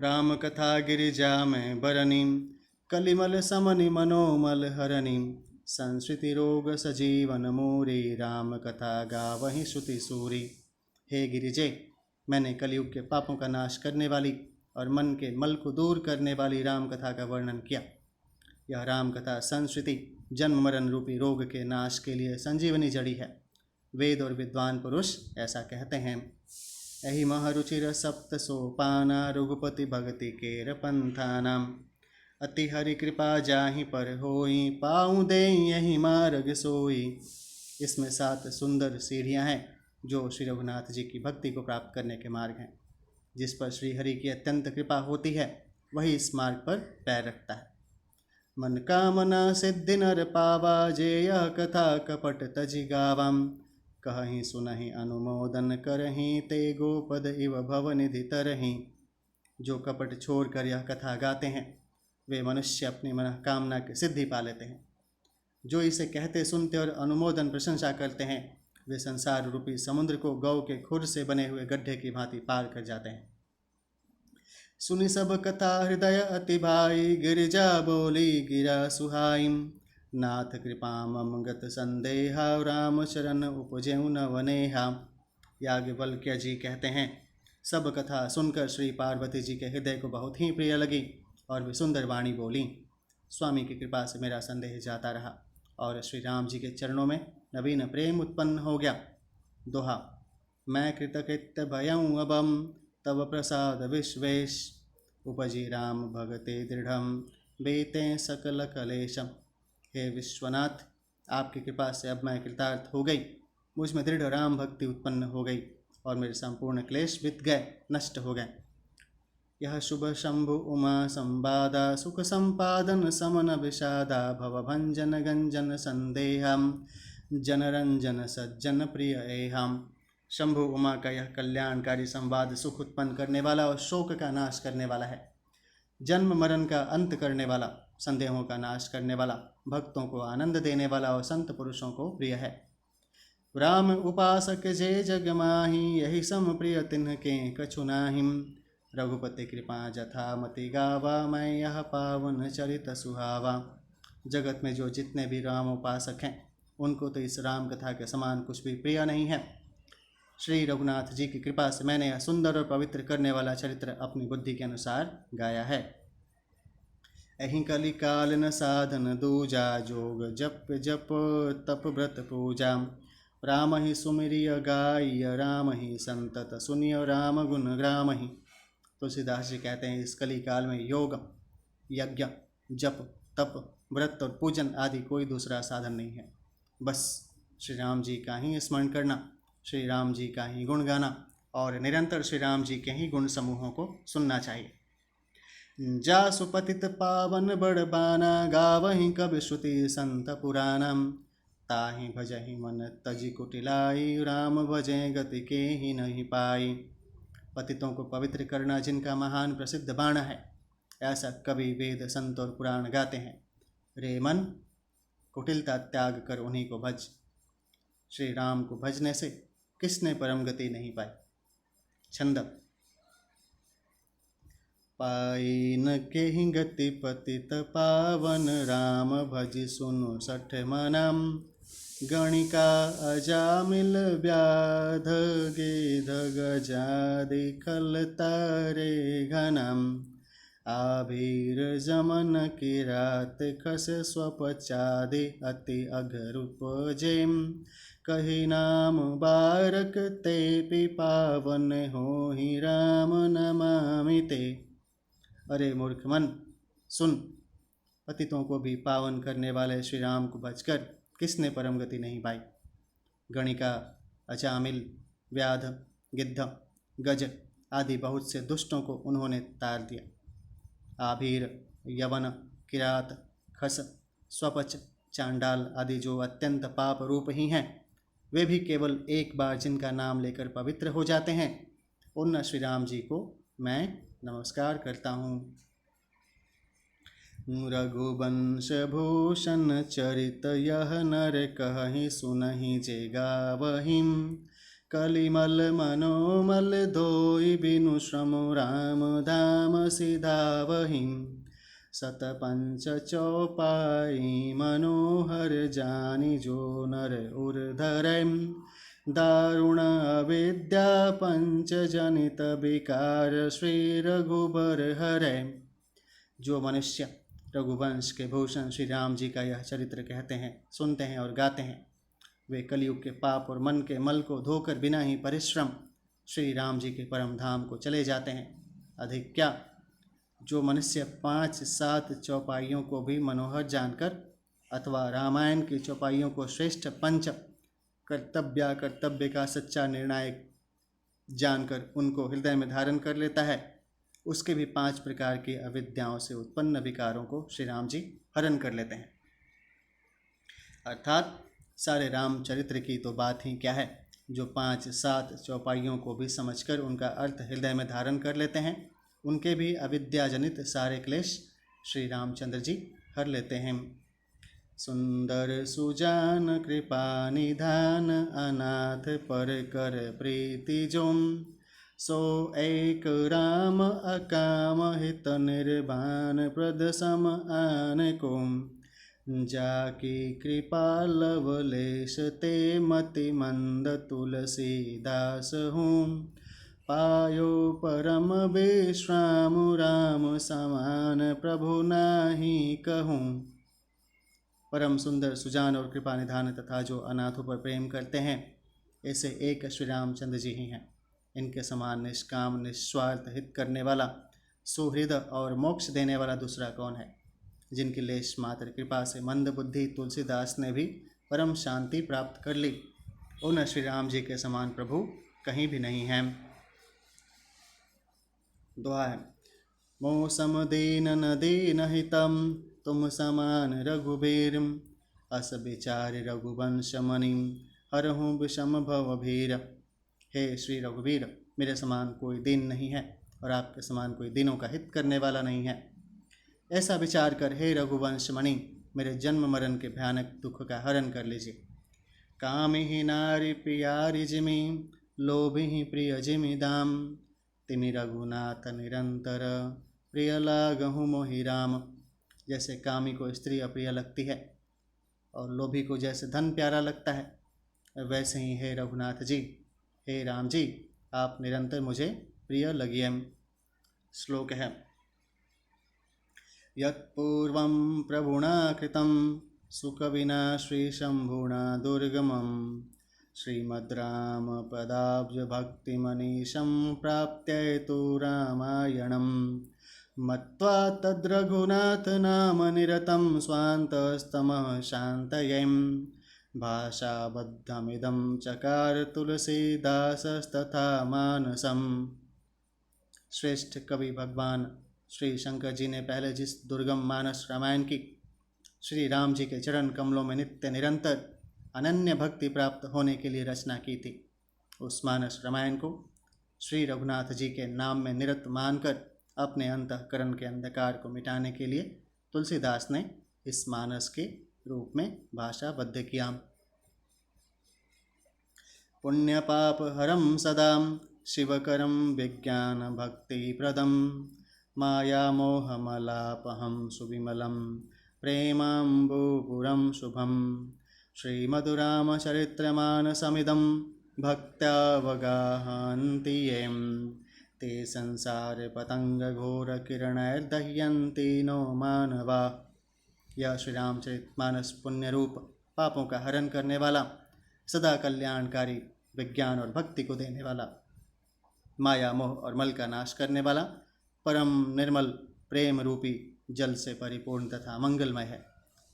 राम कथा गिरिजा में बरनी, कलिमल समनि मनोमल हरनी। संस्कृति रोग सजीवन मूरी, राम कथा गावहि श्रुति सूरी। हे गिरिजे, मैंने कलयुग के पापों का नाश करने वाली और मन के मल को दूर करने वाली राम कथा का वर्णन किया। यह राम कथा संस्कृति जन्म मरण रूपी रोग के नाश के लिए संजीवनी जड़ी है। वेद और विद्वान पुरुष ऐसा कहते हैं। यही महरुचिर सप्त सोपाना, रघुपति भगति केर पंथानाम। अति हरि कृपा जाहि पर होई, पाऊँ दे यही मार्ग सोई। इसमें 7 सुंदर सीढ़ियाँ हैं जो श्री रघुनाथ जी की भक्ति को प्राप्त करने के मार्ग हैं। जिस पर श्री हरि की अत्यंत कृपा होती है वही इस मार्ग पर पैर रखता है। मन कामना सिद्धि नर पावा, जे यह कथा कपट तजि गावाम। कहहीं सुनहि अनुमोदन करहीं, ते गोपद इव भवनिधि तरहीं। जो कपट छोड़कर यह कथा गाते हैं वे मनुष्य अपनी मनोकामना की सिद्धि पा लेते हैं। जो इसे कहते सुनते और अनुमोदन प्रशंसा करते हैं वे संसार रूपी समुद्र को गौ के खुर से बने हुए गड्ढे की भांति पार कर जाते हैं। सुनि सब कथा हृदय अति भाई, गिरिजा बोली गिरा सुहाई। नाथ कृपा मम गत संदेहा, राम शरण उपजेऊ न वनेहा। याज्ञवल्क्य जी कहते हैं, सब कथा सुनकर श्री पार्वती जी के हृदय को बहुत ही प्रिय लगी और वे सुंदर वाणी बोली। स्वामी की कृपा से मेरा संदेह जाता रहा और श्री राम जी के चरणों में नवीन प्रेम उत्पन्न हो गया। दोहा। मैं कृतकृत्य भयं अबम, तव प्रसाद विश्वेश। उपजी राम भगते दृढ़म, बेते सकल कलेशम। हे विश्वनाथ, आपकी कृपा से अब मैं कृतार्थ हो गई। मुझ में दृढ़ राम भक्ति उत्पन्न हो गई और मेरे संपूर्ण क्लेश बीत गए, नष्ट हो गए। यह शुभ शंभु उमा संवादा, सुख संपादन समन विषादा। भवभंजन गंजन संदेहम, जनरंजन सज्जन प्रिय एहम। शंभु उमा का यह कल्याणकारी संवाद सुख उत्पन्न करने वाला और शोक का नाश करने वाला है। जन्म मरण का अंत करने वाला, संदेहों का नाश करने वाला, भक्तों को आनंद देने वाला और संत पुरुषों को प्रिय है। राम उपासक जे जग माही, यही सम प्रिय तिन्ह के कछु नाहिम। रघुपति कृपा जथा मति गावा, मैं यह पावन चरित सुहावा। जगत में जो जितने भी राम उपासक हैं उनको तो इस राम कथा के समान कुछ भी प्रिय नहीं है। श्री रघुनाथ जी की कृपा से मैंने यह सुंदर और पवित्र करने वाला चरित्र अपनी बुद्धि के अनुसार गाया है। अहि कलि काल न साधन दूजा, जोग जप जप तप व्रत पूजा। राम ही सुमिरिय गाय, राम ही संतत सुनिय, राम गुण ग्राम ही। तुलसीदास जी कहते हैं, इस कली काल में योग, यज्ञ, जप, तप, व्रत और पूजन आदि कोई दूसरा साधन नहीं है। बस श्री राम जी का ही स्मरण करना, श्री राम जी का ही गुण गाना और निरंतर श्री राम जी के ही गुण समूहों को सुनना चाहिए। जासु पतित पावन बड़बाना, गावहि कवि श्रुति संत पुराणम। ताहि भजहि मन तजि कुटिलाई, राम भजे गति के ही नहीं पाई। पतितों को पवित्र करना जिनका महान प्रसिद्ध बाण है, ऐसा कवि वेद संत और पुराण गाते हैं। रे मन, कुटिलता त्याग कर उन्हीं को भज। श्री राम को भजने से किसने परम गति नहीं पाई। छंद। पाई न केहि गति पतित पावन, राम भज सुनु सठ मनम। गणिका अजामिल व्याध, गेध गजादि खल तारे घनम। आभीर जमन किरात खस स्वपचादि, अति अघरूप जेम। कही नाम बारक ते पावन, हो ही राम नमामि ते। अरे मूर्ख मन, सुन, पतितों को भी पावन करने वाले श्री राम को भजकर किसने परम गति नहीं पाई। गणिका, अजामिल, व्याध, गिद्ध, गज आदि बहुत से दुष्टों को उन्होंने तार दिया। आभीर, यवन, किरात, खस, स्वपच, चांडाल आदि जो अत्यंत पाप रूप ही हैं, वे भी केवल एक बार जिनका नाम लेकर पवित्र हो जाते हैं, उन श्री राम जी को मैं नमस्कार करता हूँ। रघुवंश भूषण चरित, यह नर कहहि सुनहि जे गावहिं। कलिमल मनोमल धोई, बिनु श्रम राम धाम सिधावहिं। शतपंच चौपाई मनोहर, जानि जो नर उर धरै। दारुण अविद्या पंच जनित, विकार श्री रघुबर हरै। जो मनुष्य रघुवंश के भूषण श्री राम जी का यह चरित्र कहते हैं, सुनते हैं और गाते हैं, वे कलयुग के पाप और मन के मल को धोकर बिना ही परिश्रम श्री राम जी के परम धाम को चले जाते हैं। अधिक क्या, जो मनुष्य 5-7 चौपाइयों को भी मनोहर जानकर, अथवा रामायण की चौपाइयों को श्रेष्ठ पंच कर्तव्य का सच्चा निर्णायक जानकर उनको हृदय में धारण कर लेता है, उसके भी 5 प्रकार की अविद्याओं से उत्पन्न विकारों को श्री राम जी हरण कर लेते हैं। अर्थात सारे रामचरित्र की तो बात ही क्या है, जो 5-7 चौपाइयों को भी समझकर उनका अर्थ हृदय में धारण कर लेते हैं, उनके भी अविद्याजनित सारे क्लेश श्री रामचंद्र जी हर लेते हैं। सुंदर सुजान कृपा निधान, अनाथ पर कर प्रीति जोम। सो एक राम अकाम, हित निर्वाण प्रद सम आन कोम। जाकी कृपा लवलेश, ते मति मंद तुलसीदास हूँ। पायो परम विश्राम, राम समान प्रभु नाही कहूँ। परम सुंदर, सुजान और कृपा निधान तथा जो अनाथों पर प्रेम करते हैं, ऐसे एक श्री रामचंद्र जी ही हैं। इनके समान निष्काम निस्वार्थ हित करने वाला, सुहृद और मोक्ष देने वाला दूसरा कौन है। जिनकी लेश मात्र कृपा से मंद बुद्धि तुलसीदास ने भी परम शांति प्राप्त कर ली, उन श्री राम जी के समान प्रभु कहीं भी नहीं हैं। दुआ है। मोह सम दीन न दीन हितम, तुम समान रघुबीर। अस विचार रघुवंश मणि, हरहूँ विषम भव भीर। हे श्री रघुवीर, मेरे समान कोई दीन नहीं है और आपके समान कोई दीनों का हित करने वाला नहीं है। ऐसा विचार कर हे रघुवंश मणि, मेरे जन्म मरण के भयानक दुख का हरण कर लीजिए। कामी ही नारी प्रियारी जिमि, लोभी ही प्रिय जिमि दाम। तिमि रघुनाथ निरंतर, प्रिय लागहु मोहि राम। जैसे कामी को स्त्री अप्रिय लगती है और लोभी को जैसे धन प्यारा लगता है, वैसे ही हे रघुनाथ जी, हे राम जी, आप निरंतर मुझे प्रिय लगिए। श्लोक है। यत्पूर्वं प्रभुना कृतं, सुकविना श्रीशंभुना दुर्गमं। श्रीमद्रामपदाब्ज भक्तिमनीशं, प्राप्त्यैतु रामायणं। मत्वा तद्रघुनाथ नाम निरतं, स्वान्तस्तमः शान्तये। भाषाबद्धमिदं चकार तुलसीदासस्तथा मानसम। श्रेष्ठ कवि भगवान श्री शंकर जी ने पहले जिस दुर्गम मानस रामायण की श्री राम जी के चरण कमलों में नित्य निरंतर अनन्य भक्ति प्राप्त होने के लिए रचना की थी, उस मानस रामायण को श्री रघुनाथ जी के नाम में निरत मानकर अपने अंतःकरण के अंधकार को मिटाने के लिए तुलसीदास ने इस मानस के रूप में भाषाबद्ध किया। पुण्य पाप हरम सदा, शिवकरम विज्ञान भक्ति प्रदम। मायामोहमलापहं सुविमलं प्रेमाम्बुपुरं शुभं श्रीमधुरामचरित्रमानसमिदं भक्त्यावगाहन्ति यें ते संसारपतङ्गघोरकिरणैर्दह्यन्ति नो मानवा। यह श्री रामचरितमानस पुण्य रूप पापों का हरण करने वाला, सदा कल्याणकारी, विज्ञान और भक्ति को देने वाला, माया मोह और मल का नाश करने वाला, परम निर्मल प्रेम रूपी जल से परिपूर्ण तथा मंगलमय है।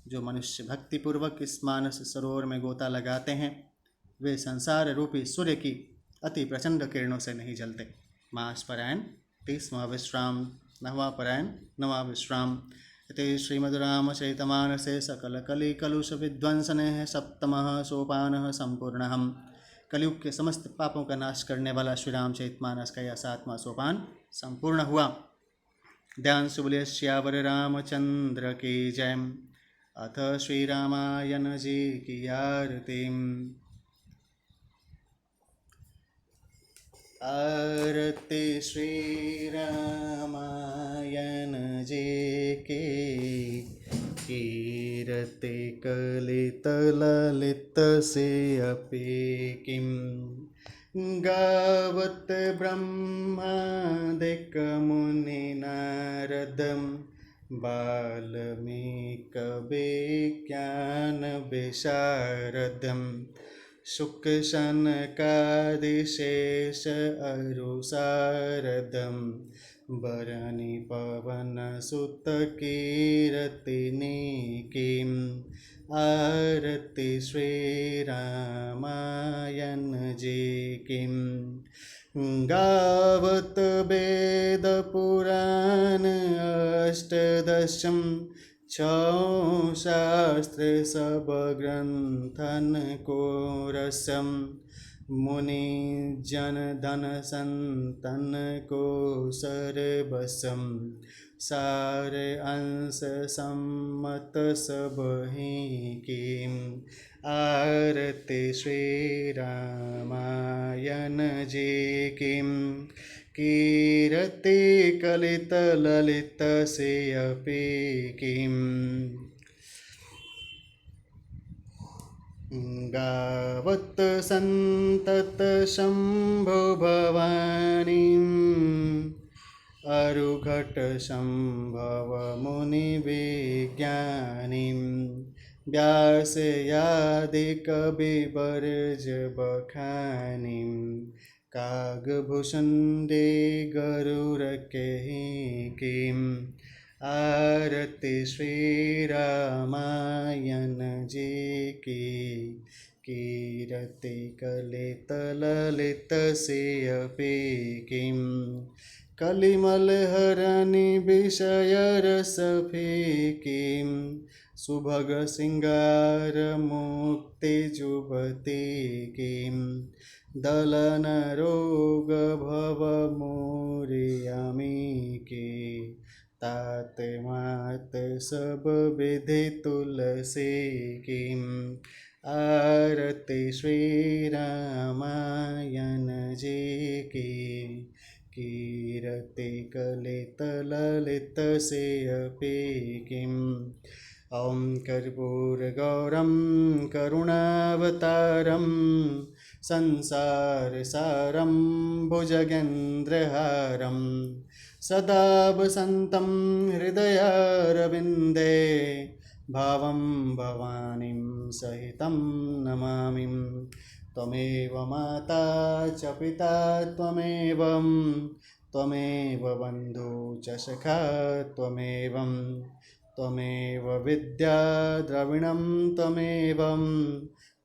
जो मनुष्य भक्तिपूर्वक इस मानस सरोवर में गोता लगाते हैं वे संसार रूपी सूर्य की अति प्रचंड किरणों से नहीं जलते। मास परायण 30वां विश्राम, 9वां परायण 9वां विश्राम। इति श्रीमद्रामचरितमानसे सकलकलिकलुष विध्वंसने 7वां सोपानः संपूर्णः। कलयुग के समस्त पापों का नाश करने वाला श्री रामचरितमानस का यह 7वां सोपान संपूर्ण हुआ। ध्यान से बोलिए श्यावर रामचंद्र की जय। अथ श्री रामायण जी की आरती। आरती श्री रामायण जी की, कीरते कलित ललित से अपि किम, गावत ब्रह्मादिक मुनि नारदम, वाल्मीकि विज्ञान विशारदम, शुक शनकादिशेष अरुसारदम, बरनि पवन सुत कीरतिनि किम। आरती श्री रामायण जी किम। गावत वेद पुराण अष्टदशम, छौ शास्त्र सब ग्रंथन को रसम, मुनि जन धन संतन को सर्वसम, सार अंश सम्मत सब ही कीम। आरती श्री रामायण जी किम। कीरति कलित ललित से अपि किम। गावत संतत शंभो भवानीं, अरुघट संभव मुनि विज्ञानीं, व्यासयादि कवि बरज बखानीं, कागभूषुंडे गरुड़ केहि किम। आरती श्री रामायण जी की। कीरति कलित ललित से अपि किम। कलिमल हरनि विषय रस फीकिं, सुभग सिंगार मुक्ति जुबती किम। दलन रोग भव मोरियामी की, तात मात सब विधि तुलसी किम। आरती श्री रामायण जी की। कीरति कलित ललित से अपि किम। ओम कर्पूरगौरम करुणावतारम, संसारसारं भुजगेन्द्रहारं, सदा वसन्तं हृदयारविन्दे, भावं भवानीं सहितं नमामि। त्वमेव माता च पिता त्वमेव बन्धु च सखा त्वमेव विद्या द्रविणं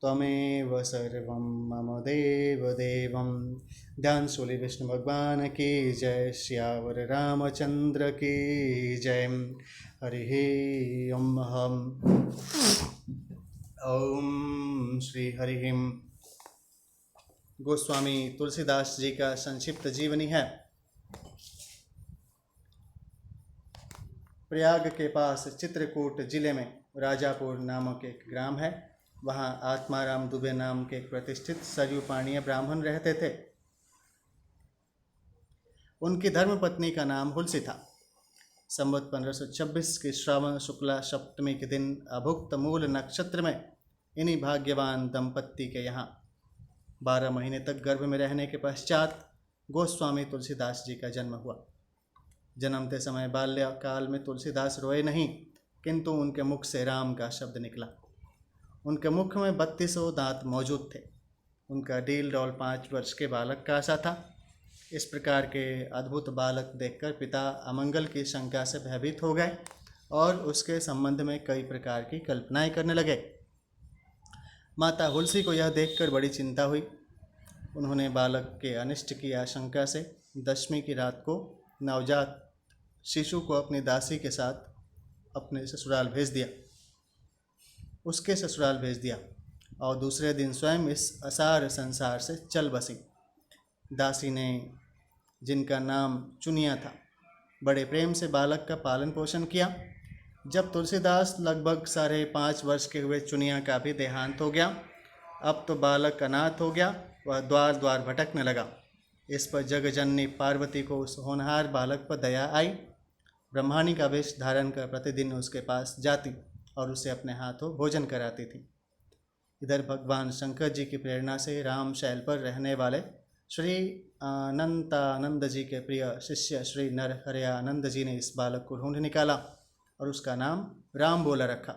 त्वमेव सर्वं मम देवदेवं। ध्यान सोले विष्णु भगवान की जय। श्यावर रामचंद्र की जय। हरि ओम। ओम श्री हरि। गोस्वामी तुलसीदास जी का संक्षिप्त जीवनी है। प्रयाग के पास चित्रकूट जिले में राजापुर नामक एक ग्राम है। वहाँ आत्माराम दुबे नाम के एक प्रतिष्ठित सरयू पाणीय ब्राह्मण रहते थे। उनकी धर्मपत्नी का नाम हुलसी था। संवत 1526 के श्रावण शुक्ला सप्तमी के दिन अभुक्त मूल नक्षत्र में इन्हीं भाग्यवान दंपत्ति के यहाँ 12 महीने तक गर्भ में रहने के पश्चात गोस्वामी तुलसीदास जी का जन्म हुआ। जन्मते समय बाल्यकाल में तुलसीदास रोए नहीं, किंतु उनके मुख से राम का शब्द निकला। उनके मुख में 32 दांत मौजूद थे। उनका डील डॉल 5 वर्ष के बालक का सा था। इस प्रकार के अद्भुत बालक देखकर पिता अमंगल की शंका से भयभीत हो गए और उसके संबंध में कई प्रकार की कल्पनाएं करने लगे। माता हुलसी को यह देखकर बड़ी चिंता हुई। उन्होंने बालक के अनिष्ट की आशंका से 10वीं की रात को नवजात शिशु को अपनी दासी के साथ अपने ससुराल भेज दिया और दूसरे दिन स्वयं इस असार संसार से चल बसी। दासी ने, जिनका नाम चुनिया था, बड़े प्रेम से बालक का पालन पोषण किया। जब तुलसीदास लगभग 5.5 वर्ष के हुए, चुनिया का भी देहांत हो गया। अब तो बालक अनाथ हो गया, वह द्वार द्वार भटकने लगा। इस पर जगजननी पार्वती को उस होनहार बालक पर दया आई। ब्रह्माणी का वेश धारण कर प्रतिदिन उसके पास जाती और उसे अपने हाथों भोजन कराती थी। इधर भगवान शंकर जी की प्रेरणा से राम शैल पर रहने वाले श्री अनंतानंद जी के प्रिय शिष्य श्री नरहरयानंद जी ने इस बालक को ढूंढ निकाला और उसका नाम राम बोला रखा।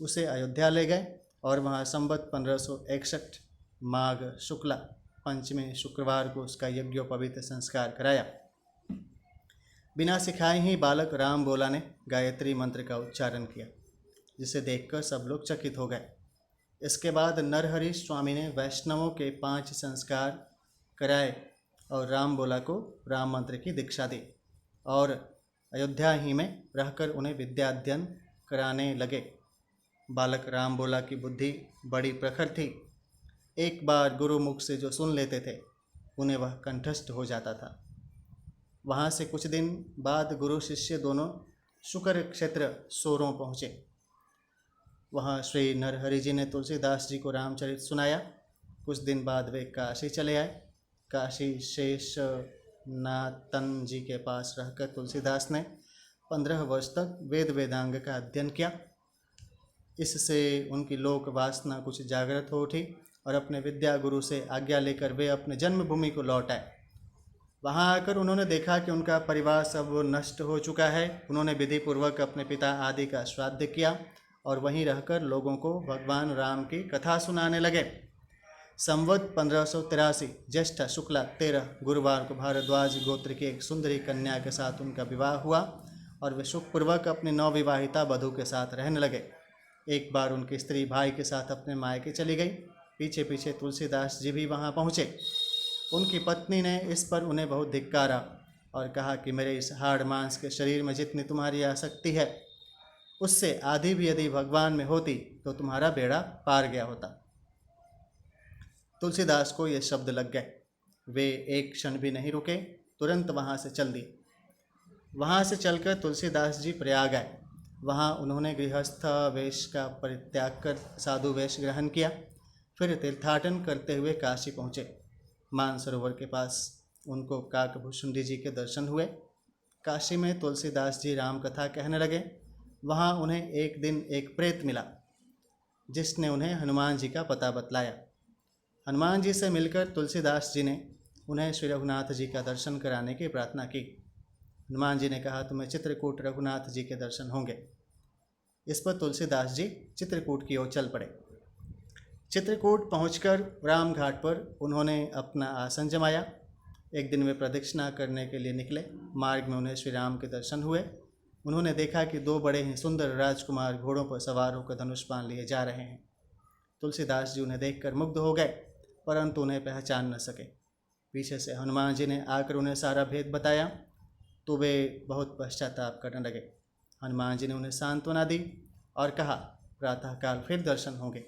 उसे अयोध्या ले गए और वहाँ संवत 1561 माघ शुक्ला पंचमी शुक्रवार को उसका यज्ञोपवीत संस्कार कराया। बिना सिखाए ही बालक राम बोला ने गायत्री मंत्र का उच्चारण किया, जिसे देखकर सब लोग चकित हो गए। इसके बाद नरहरि स्वामी ने वैष्णवों के 5 संस्कार कराए और राम बोला को राम मंत्र की दीक्षा दी और अयोध्या ही में रहकर उन्हें विद्याध्ययन कराने लगे। बालक राम बोला की बुद्धि बड़ी प्रखर थी। एक बार गुरु मुख से जो सुन लेते थे, उन्हें वह कंठस्थ हो जाता था। वहाँ से कुछ दिन बाद गुरु शिष्य दोनों शुकर क्षेत्र सोरों पहुँचे। वहाँ श्री नरहरि जी ने तुलसीदास जी को रामचरित सुनाया। कुछ दिन बाद वे काशी चले आए। काशी शेष नातन जी के पास रहकर तुलसीदास ने 15 वर्ष तक वेद वेदांग का अध्ययन किया। इससे उनकी लोक वासना कुछ जागृत हो उठी और अपने विद्या गुरु से आज्ञा लेकर वे अपने जन्मभूमि को लौट आए। वहाँ आकर उन्होंने देखा कि उनका परिवार सब नष्ट हो चुका है। उन्होंने विधि पूर्वक अपने पिता आदि का श्राद्ध किया और वहीं रहकर लोगों को भगवान राम की कथा सुनाने लगे। संवत 1583 ज्येष्ठ शुक्ला 13 गुरुवार को भारद्वाज गोत्र की एक सुंदरी कन्या के साथ उनका विवाह हुआ और वे सुखपूर्वक अपनी नवविवाहिता वधू के साथ रहने लगे। एक बार उनकी स्त्री भाई के साथ अपने मायके चली गई। पीछे पीछे तुलसीदास जी भी वहाँ पहुँचे। उनकी पत्नी ने इस पर उन्हें बहुत धिक्कारा और कहा कि मेरे इस हाड़ मांस के शरीर में जितनी तुम्हारी आसक्ति है, उससे आधी भी यदि भगवान में होती तो तुम्हारा बेड़ा पार गया होता। तुलसीदास को ये शब्द लग गए। वे एक क्षण भी नहीं रुके, तुरंत वहाँ से चल दिए। वहाँ से चलकर तुलसीदास जी प्रयाग आए। वहाँ उन्होंने गृहस्थ वेश का परित्याग कर साधु वेश ग्रहण किया। फिर तीर्थाटन करते हुए काशी पहुँचे। मानसरोवर के पास उनको काकभूषुंडी जी के दर्शन हुए। काशी में तुलसीदास जी राम कथा कहने लगे। वहाँ उन्हें एक दिन एक प्रेत मिला, जिसने उन्हें हनुमान जी का पता बतलाया। हनुमान जी से मिलकर तुलसीदास जी ने उन्हें श्री रघुनाथ जी का दर्शन कराने की प्रार्थना की। हनुमान जी ने कहा, तुम्हें चित्रकूट रघुनाथ जी के दर्शन होंगे। इस पर तुलसीदास जी चित्रकूट की ओर चल पड़े। चित्रकूट पहुंचकर राम घाट पर उन्होंने अपना आसन जमाया। एक दिन वे प्रदक्षिणा करने के लिए निकले। मार्ग में उन्हें श्री राम के दर्शन हुए। उन्होंने देखा कि 2 बड़े ही सुंदर राजकुमार घोड़ों पर सवार होकर धनुष बाण लिए जा रहे हैं। तुलसीदास जी उन्हें देखकर मुग्ध हो गए, परंतु उन्हें पहचान न सके। पीछे से हनुमान जी ने आकर उन्हें सारा भेद बताया तो वे बहुत पश्चाताप करने लगे। हनुमान जी ने उन्हें सांत्वना दी और कहा, प्रातःकाल फिर दर्शन होंगे।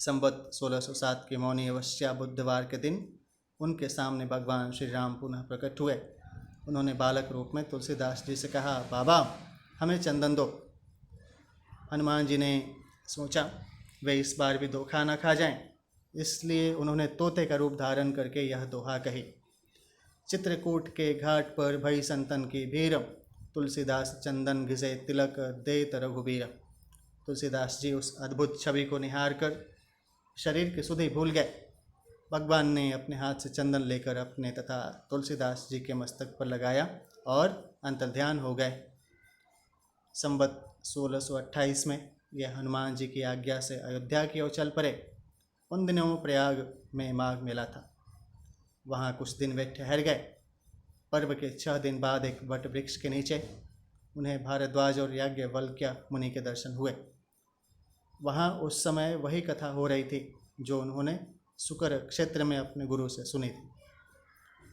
संवत 1607 के मौनी अवस्या बुधवार के दिन उनके सामने भगवान श्री राम पुनः प्रकट हुए। उन्होंने बालक रूप में तुलसीदास जी से कहा, बाबा हमें चंदन दो। हनुमान जी ने सोचा वे इस बार भी धोखा न खा जाएं, इसलिए उन्होंने तोते का रूप धारण करके यह दोहा कही। चित्रकूट के घाट पर भई संतन की भीड़, तुलसीदास चंदन घिसे तिलक देत रघुबीर। तुलसीदास जी उस अद्भुत छवि को निहार कर शरीर की सुधि भूल गए। भगवान ने अपने हाथ से चंदन लेकर अपने तथा तुलसीदास जी के मस्तक पर लगाया और अंतर्ध्यान हो गए। संवत 1628 में यह हनुमान जी की आज्ञा से अयोध्या की ओर चल पड़े। उन दिनों प्रयाग में माघ मेला था। वहाँ कुछ दिन वे ठहर गए। पर्व के 6 दिन बाद एक वट वृक्ष के नीचे उन्हें भारद्वाज और याज्ञवल्क्य मुनि के दर्शन हुए। वहाँ उस समय वही कथा हो रही थी जो उन्होंने सुकर क्षेत्र में अपने गुरु से सुनी थी।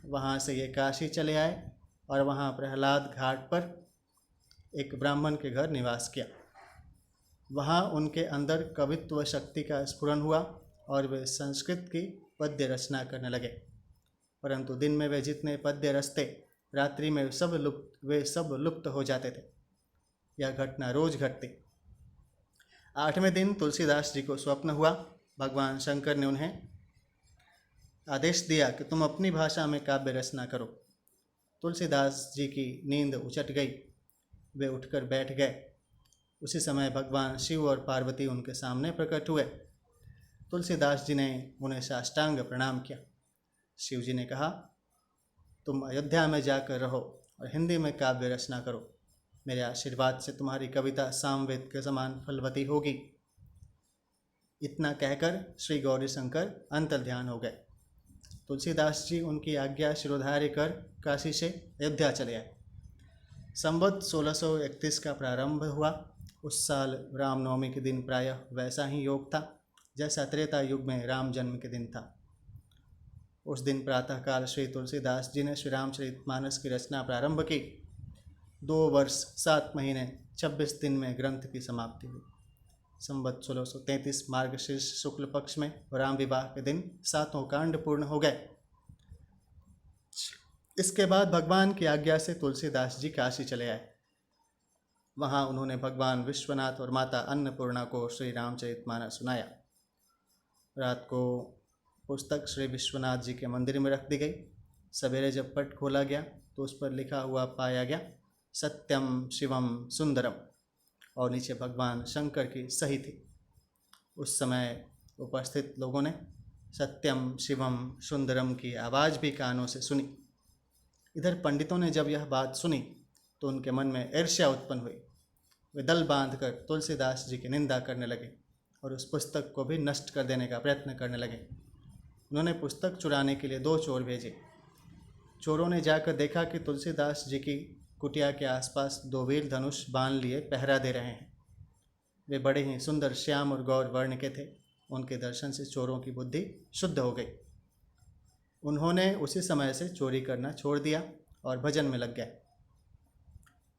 वहाँ से ये काशी चले आए और वहाँ प्रहलाद घाट पर एक ब्राह्मण के घर निवास किया। वहाँ उनके अंदर कवित्व शक्ति का स्फुरन हुआ और वे संस्कृत की पद्य रचना करने लगे। परंतु दिन में वे जितने पद्य रचते, रात्रि में वे सब लुप्त हो जाते थे। यह घटना रोज घटती। 8वें दिन तुलसीदास जी को स्वप्न हुआ। भगवान शंकर ने उन्हें आदेश दिया कि तुम अपनी भाषा में काव्य रचना करो। तुलसीदास जी की नींद उचट गई। वे उठकर बैठ गए। उसी समय भगवान शिव और पार्वती उनके सामने प्रकट हुए। तुलसीदास जी ने उन्हें साष्टांग प्रणाम किया। शिव जी ने कहा, तुम अयोध्या में जाकर रहो और हिंदी में काव्य रचना करो। मेरे आशीर्वाद से तुम्हारी कविता सामवेद के समान फलवती होगी। इतना कहकर श्री गौरी शंकर अंतर्ध्यान हो गए। तुलसीदास जी उनकी आज्ञा शिरोधार्य कर काशी से अयोध्या चले आए। संवत 1631 का प्रारंभ हुआ। उस साल रामनवमी के दिन प्रायः वैसा ही योग था जैसा त्रेता युग में राम जन्म के दिन था। उस दिन प्रातःकाल श्री तुलसीदास जी ने श्री रामचरितमानस की रचना प्रारंभ की। 2 वर्ष 7 महीने 26 दिन में ग्रंथ की समाप्ति हुई। संवत 1633 मार्गशीर्ष शुक्ल पक्ष में राम विवाह के दिन 7 कांड पूर्ण हो गए। इसके बाद भगवान की आज्ञा से तुलसीदास जी काशी चले आए। वहाँ उन्होंने भगवान विश्वनाथ और माता अन्नपूर्णा को श्री रामचरितमानस सुनाया। रात को पुस्तक श्री विश्वनाथ जी के मंदिर में रख दी गई। सवेरे जब पट खोला गया तो उस पर लिखा हुआ पाया गया, सत्यम शिवम सुंदरम, और नीचे भगवान शंकर की सही थी। उस समय उपस्थित लोगों ने सत्यम शिवम सुंदरम की आवाज़ भी कानों से सुनी। इधर पंडितों ने जब यह बात सुनी तो उनके मन में ईर्ष्या उत्पन्न हुई। वे दल बांधकर तुलसीदास जी की निंदा करने लगे और उस पुस्तक को भी नष्ट कर देने का प्रयत्न करने लगे। उन्होंने पुस्तक चुराने के लिए 2 चोर भेजे। चोरों ने जाकर देखा कि तुलसीदास जी की कुटिया के आसपास 2 वीर धनुष बांध लिए पहरा दे रहे हैं। वे बड़े ही सुंदर श्याम और गौर वर्ण के थे। उनके दर्शन से चोरों की बुद्धि शुद्ध हो गई। उन्होंने उसी समय से चोरी करना छोड़ दिया और भजन में लग गए।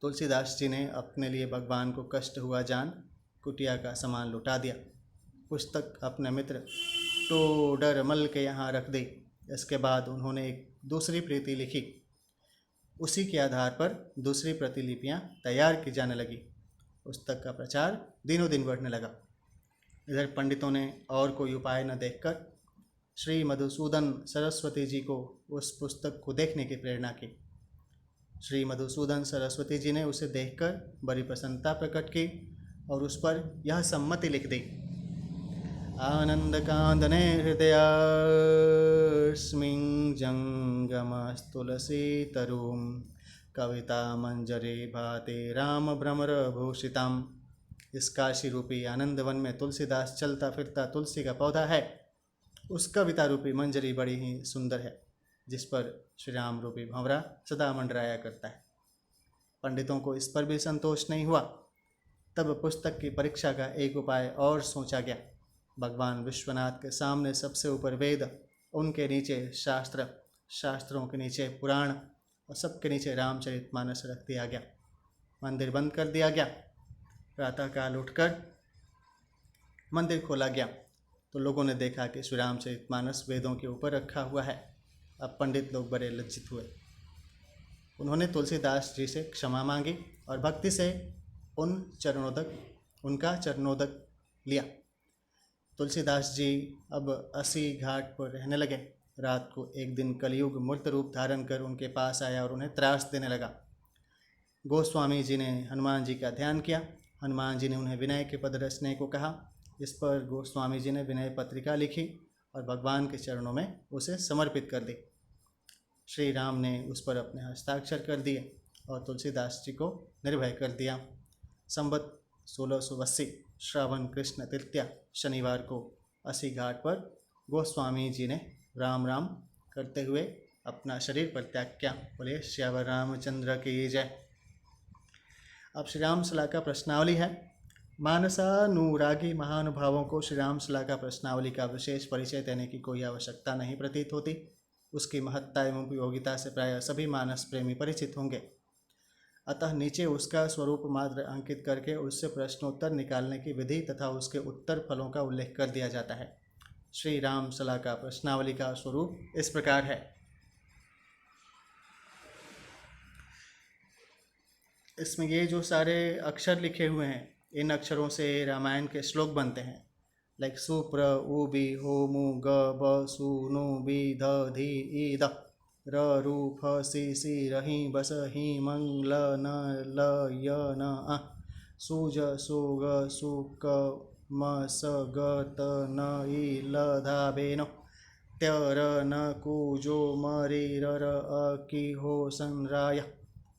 तुलसीदास जी ने अपने लिए भगवान को कष्ट हुआ जान कुटिया का सामान लुटा दिया। पुस्तक अपने मित्र टोडरमल के यहाँ रख दी। इसके बाद उन्होंने एक दूसरी प्रीति लिखी। उसी के आधार पर दूसरी प्रतिलिपियाँ तैयार की जाने लगी। पुस्तक का प्रचार दिनों दिन बढ़ने लगा। इधर पंडितों ने और कोई उपाय न देखकर श्री मधुसूदन सरस्वती जी को उस पुस्तक को देखने की प्रेरणा की। श्री मधुसूदन सरस्वती जी ने उसे देखकर बड़ी प्रसन्नता प्रकट की और उस पर यह सम्मति लिख दी, आनंद कांदने हृदयास्मिं जंगमस्तुलसी तरुम कविता मंजरे भाते राम भ्रमर भूषिताम। इस काशी रूपी आनंद वन में तुलसीदास चलता फिरता तुलसी का पौधा है। उस कविता रूपी मंजरी बड़ी ही सुंदर है जिस पर श्री राम रूपी भंवरा सदा मंडराया करता है। पंडितों को इस पर भी संतोष नहीं हुआ। तब पुस्तक की परीक्षा का एक उपाय और सोचा गया। भगवान विश्वनाथ के सामने सबसे ऊपर वेद, उनके नीचे शास्त्र, शास्त्रों के नीचे पुराण और सबके नीचे रामचरितमानस रख दिया गया। मंदिर बंद कर दिया गया। प्रातःकाल उठकर मंदिर खोला गया तो लोगों ने देखा कि श्री रामचरितमानस वेदों के ऊपर रखा हुआ है। अब पंडित लोग बड़े लज्जित हुए। उन्होंने तुलसीदास जी से क्षमा मांगी और भक्ति से उनका चरणोदक लिया। तुलसीदास जी अब 80 घाट पर रहने लगे। रात को एक दिन कलयुग मूर्त रूप धारण कर उनके पास आया और उन्हें त्रास देने लगा। गोस्वामी जी ने हनुमान जी का ध्यान किया। हनुमान जी ने उन्हें विनय के पद रचने को कहा। इस पर गोस्वामी जी ने विनय पत्रिका लिखी और भगवान के चरणों में उसे समर्पित कर दी। श्री राम ने उस पर अपने हस्ताक्षर कर दिए और तुलसीदास जी को निर्भय कर दिया। संवत 1680 श्रावण कृष्ण तृतीया शनिवार को अस्सी घाट पर गोस्वामी जी ने राम राम करते हुए अपना शरीर परित्याग किया। बोले श्यावर रामचंद्र की जय। अब श्री राम सला का प्रश्नावली है। मानसानुरागी महानुभावों को श्री राम सला का प्रश्नावली का विशेष परिचय देने की कोई आवश्यकता नहीं प्रतीत होती। उसकी महत्ता एवं उपयोगिता से प्रायः सभी मानस प्रेमी परिचित होंगे। अतः नीचे उसका स्वरूप मात्र अंकित करके उससे प्रश्नोत्तर निकालने की विधि तथा उसके उत्तर फलों का उल्लेख कर दिया जाता है। श्री राम सला का प्रश्नावली का स्वरूप इस प्रकार है। इसमें ये जो सारे अक्षर लिखे हुए हैं, इन अक्षरों से रामायण के श्लोक बनते हैं। लाइक सुप्र उबी होमु ग ब सु नु बी ध धी ई द र रु फ सी सी रही बस ही मंग ल न ल य न अ सु ज सु ग सु क म स ग त न ई ल धा बे नो त्य र न कु जो म रि र र अ कि हो सन राय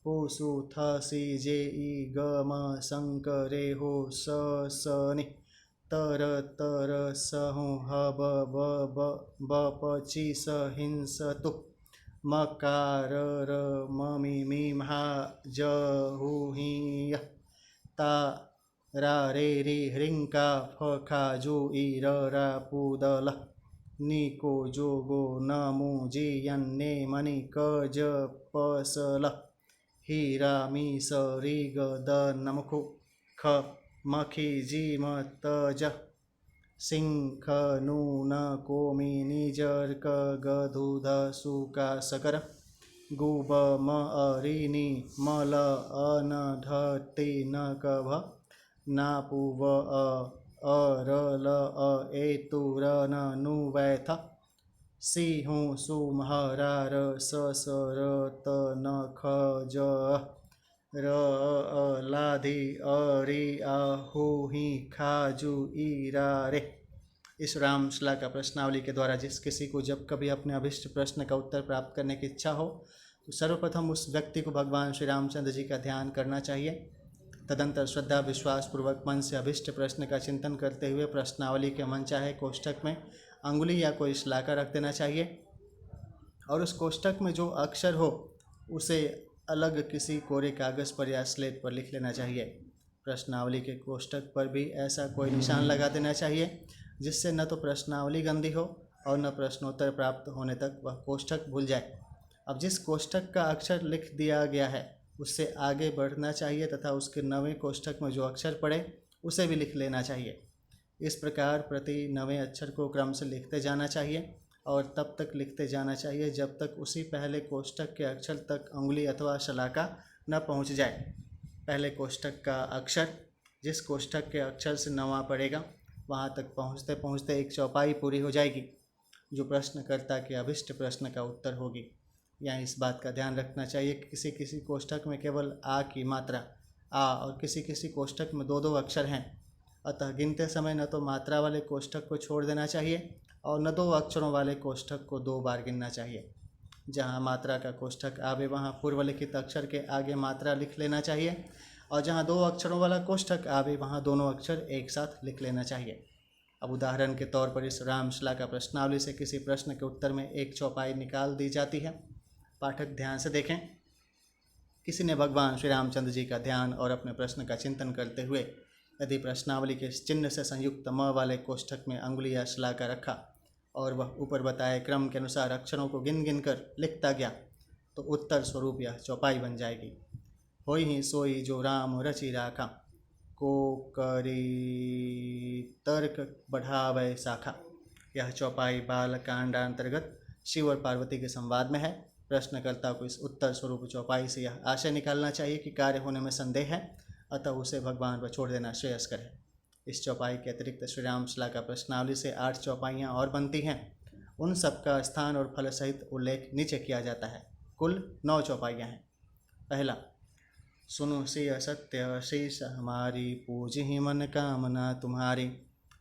पु सु थ सी जे ई ग म संक रे हो स स नि तर तर स हूँ ह ब ब ब ब प ची स हिंस तु मकार र म मी मी महा ज हु ही य ता रा रे री हृंका फ खा जु ई र रा पु द ल नी को जो गो न मु जी यन ने मणि क ज प स ल ही रा मी स री ग द नमखु ख मखी जी म त ज सिंह ख नू न को मी नी जर क ग धु ध सु का सकर गु ब म अ री नी म ल अ न ढ ति न क भ ना पु व अ र ल अ ए तु र न नु वै थ सी हूँ सु म ह रा र स स र त न ख ज र अ ला धी अ री आ हु ही खा जू ई रा रे। इस राम शला का प्रश्नावली के द्वारा जिस किसी को जब कभी अपने अभिष्ट प्रश्न का उत्तर प्राप्त करने की इच्छा हो तो सर्वप्रथम उस व्यक्ति को भगवान श्री रामचंद्र जी का ध्यान करना चाहिए। तदंतर श्रद्धा विश्वास पूर्वक मन से अभिष्ट प्रश्न का चिंतन करते हुए प्रश्नावली के मनचाहे कोष्ठक में अंगुली या कोई शलाका रख देना चाहिए और उस कोष्ठक में जो अक्षर हो उसे अलग किसी कोरे कागज़ पर या स्लेट पर लिख लेना चाहिए। प्रश्नावली के कोष्ठक पर भी ऐसा कोई निशान लगा देना चाहिए जिससे न तो प्रश्नावली गंदी हो और न प्रश्नोत्तर प्राप्त होने तक वह कोष्ठक भूल जाए। अब जिस कोष्ठक का अक्षर लिख दिया गया है उससे आगे बढ़ना चाहिए तथा उसके नवें कोष्ठक में जो अक्षर पड़े उसे भी लिख लेना चाहिए। इस प्रकार प्रति नवें अक्षर को क्रम से लिखते जाना चाहिए और तब तक लिखते जाना चाहिए जब तक उसी पहले कोष्ठक के अक्षर तक अंगुली अथवा शलाका न पहुंच जाए। पहले कोष्ठक का अक्षर जिस कोष्ठक के अक्षर से नवा पड़ेगा वहां तक पहुंचते पहुंचते एक चौपाई पूरी हो जाएगी जो प्रश्नकर्ता के अभिष्ट प्रश्न का उत्तर होगी। यहाँ इस बात का ध्यान रखना चाहिए कि किसी किसी कोष्ठक में केवल आ की मात्रा आ और किसी किसी कोष्ठक में दो दो अक्षर हैं। अतः गिनते समय न तो मात्रा वाले कोष्ठक को छोड़ देना चाहिए और न दो अक्षरों वाले कोष्ठक को दो बार गिनना चाहिए। जहाँ मात्रा का कोष्ठक आवे वहाँ पूर्वलिखित अक्षर के आगे मात्रा लिख लेना चाहिए और जहाँ दो अक्षरों वाला कोष्ठक आवे वहाँ दोनों अक्षर एक साथ लिख लेना चाहिए। अब उदाहरण के तौर पर इस रामशला का प्रश्नावली से किसी प्रश्न के उत्तर में एक चौपाई निकाल दी जाती है। पाठक ध्यान से देखें। किसी ने भगवान श्री रामचंद्र जी का ध्यान और अपने प्रश्न का चिंतन करते हुए यदि प्रश्नावली के चिन्ह से संयुक्त म वाले कोष्ठक में अंगुली या शलाका रखा और वह ऊपर बताए क्रम के अनुसार अक्षरों को गिन गिन कर लिखता गया तो उत्तर स्वरूप यह चौपाई बन जाएगी। होई ही सोई जो राम रचि राखा को करी तर्क बढ़ावे शाखा। यह चौपाई बालकांडांतर्गत शिव और पार्वती के संवाद में है। प्रश्नकर्ता को इस उत्तर स्वरूप चौपाई से यह आशय निकालना चाहिए कि कार्य होने में संदेह है अतः उसे भगवान पर छोड़ देना श्रेयस्कर है। इस चौपाई के अतिरिक्त श्री रामशला का प्रश्नावली से 8 चौपाइयाँ और बनती हैं। उन सबका स्थान और फल सहित उल्लेख नीचे किया जाता है। कुल 9 चौपाइयाँ हैं। पहला, सुनो सिय सत्य शेष हमारी, पूजी ही मन कामना तुम्हारी।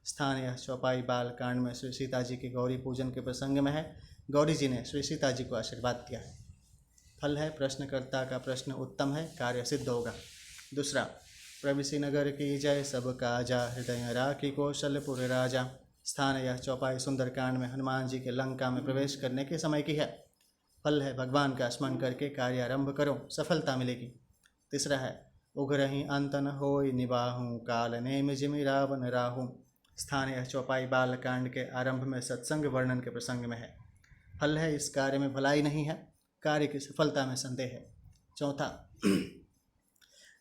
स्थान यह चौपाई बाल कांड में श्री सीता जी के गौरी पूजन के प्रसंग में है। गौरी जी ने श्री सीता जी को आशीर्वाद दिया है। फल है प्रश्नकर्ता का प्रश्न उत्तम है, कार्य सिद्ध होगा। दूसरा, प्रविशि नगर की जय सब काजा, हृदय राखी कौशलपुर राजा। स्थान यह चौपाई सुंदर कांड में हनुमान जी के लंका में प्रवेश करने के समय की है। फल है भगवान का स्मरण करके कार्य आरंभ करो, सफलता मिलेगी। तीसरा है, उग्रहि अंत न होय निबाहु, काल नेम जिमि रावण राहु। स्थान यह चौपाई बाल कांड के आरंभ में सत्संग वर्णन के प्रसंग में है। फल है इस कार्य में भलाई नहीं है, कार्य की सफलता में संदेह है। चौथा,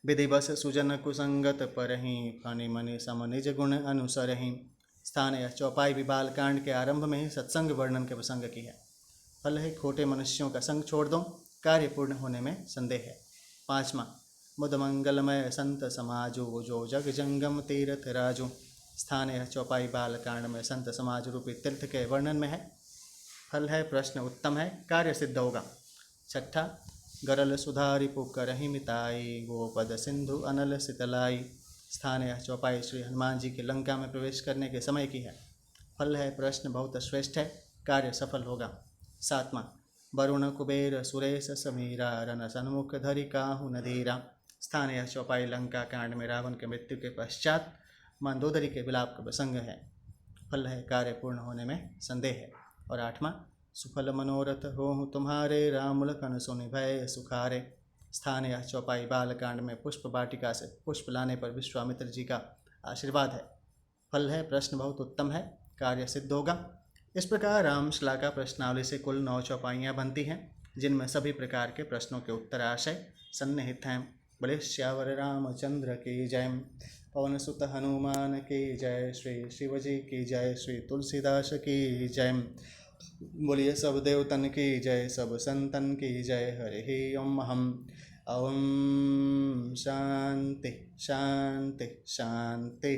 विधिवश सुजन कुसंगत परहि, फनि मनि सम निज गुण अनुसरहि। स्थान यह चौपाई भी बाल कांड के आरंभ में ही सत्संग वर्णन के प्रसंग की है। फल है खोटे मनुष्यों का संग छोड़ दो, कार्य पूर्ण होने में संदेह है। पाँचवा, मुद मंगलमय संत समाजो, जो जग जंगम तीर्थ राजो। स्थान यह चौपाई बाल कांड में संत समाज रूपी तीर्थ के वर्णन में है। फल है प्रश्न उत्तम है, कार्य सिद्ध होगा। छठा, गरल सुधारी पुकरहि मिताई, गोपद सिंधु अनल सितलाई। स्थान यह चौपाई श्री हनुमान जी के लंका में प्रवेश करने के समय की है। फल है प्रश्न बहुत श्रेष्ठ है, कार्य सफल होगा। सातवां, वरुण कुबेर सुरेश समीरा, रन सन्मुख धरि काहू नधीरा। स्थान यह चौपाई लंका कांड में रावण के मृत्यु के पश्चात मंदोदरी के विलाप का प्रसंग है। फल है कार्य पूर्ण होने में संदेह है। और आठवां, सुफल मनोरथ होहु तुम्हारे, राम लखन सुनि भय सुखारे। स्थान यह चौपाई बाल कांड में पुष्प वाटिका से पुष्प लाने पर विश्वामित्र जी का आशीर्वाद है। फल है प्रश्न बहुत उत्तम है, कार्य सिद्ध होगा। इस प्रकार रामश्ला का प्रश्नावली से कुल 9 चौपाइयाँ बनती हैं, जिनमें सभी प्रकार के प्रश्नों के उत्तराशय सन्निहित हैं। बोले श्यावर रामचंद्र की जय, पवन सुत हनुमान की जय, श्री शिवजी की जय, श्री तुलसीदास की जय। बोलिए सब देवतन की जय, सब संतन की जय। हरि ओम। ओम शांति शांति शांति।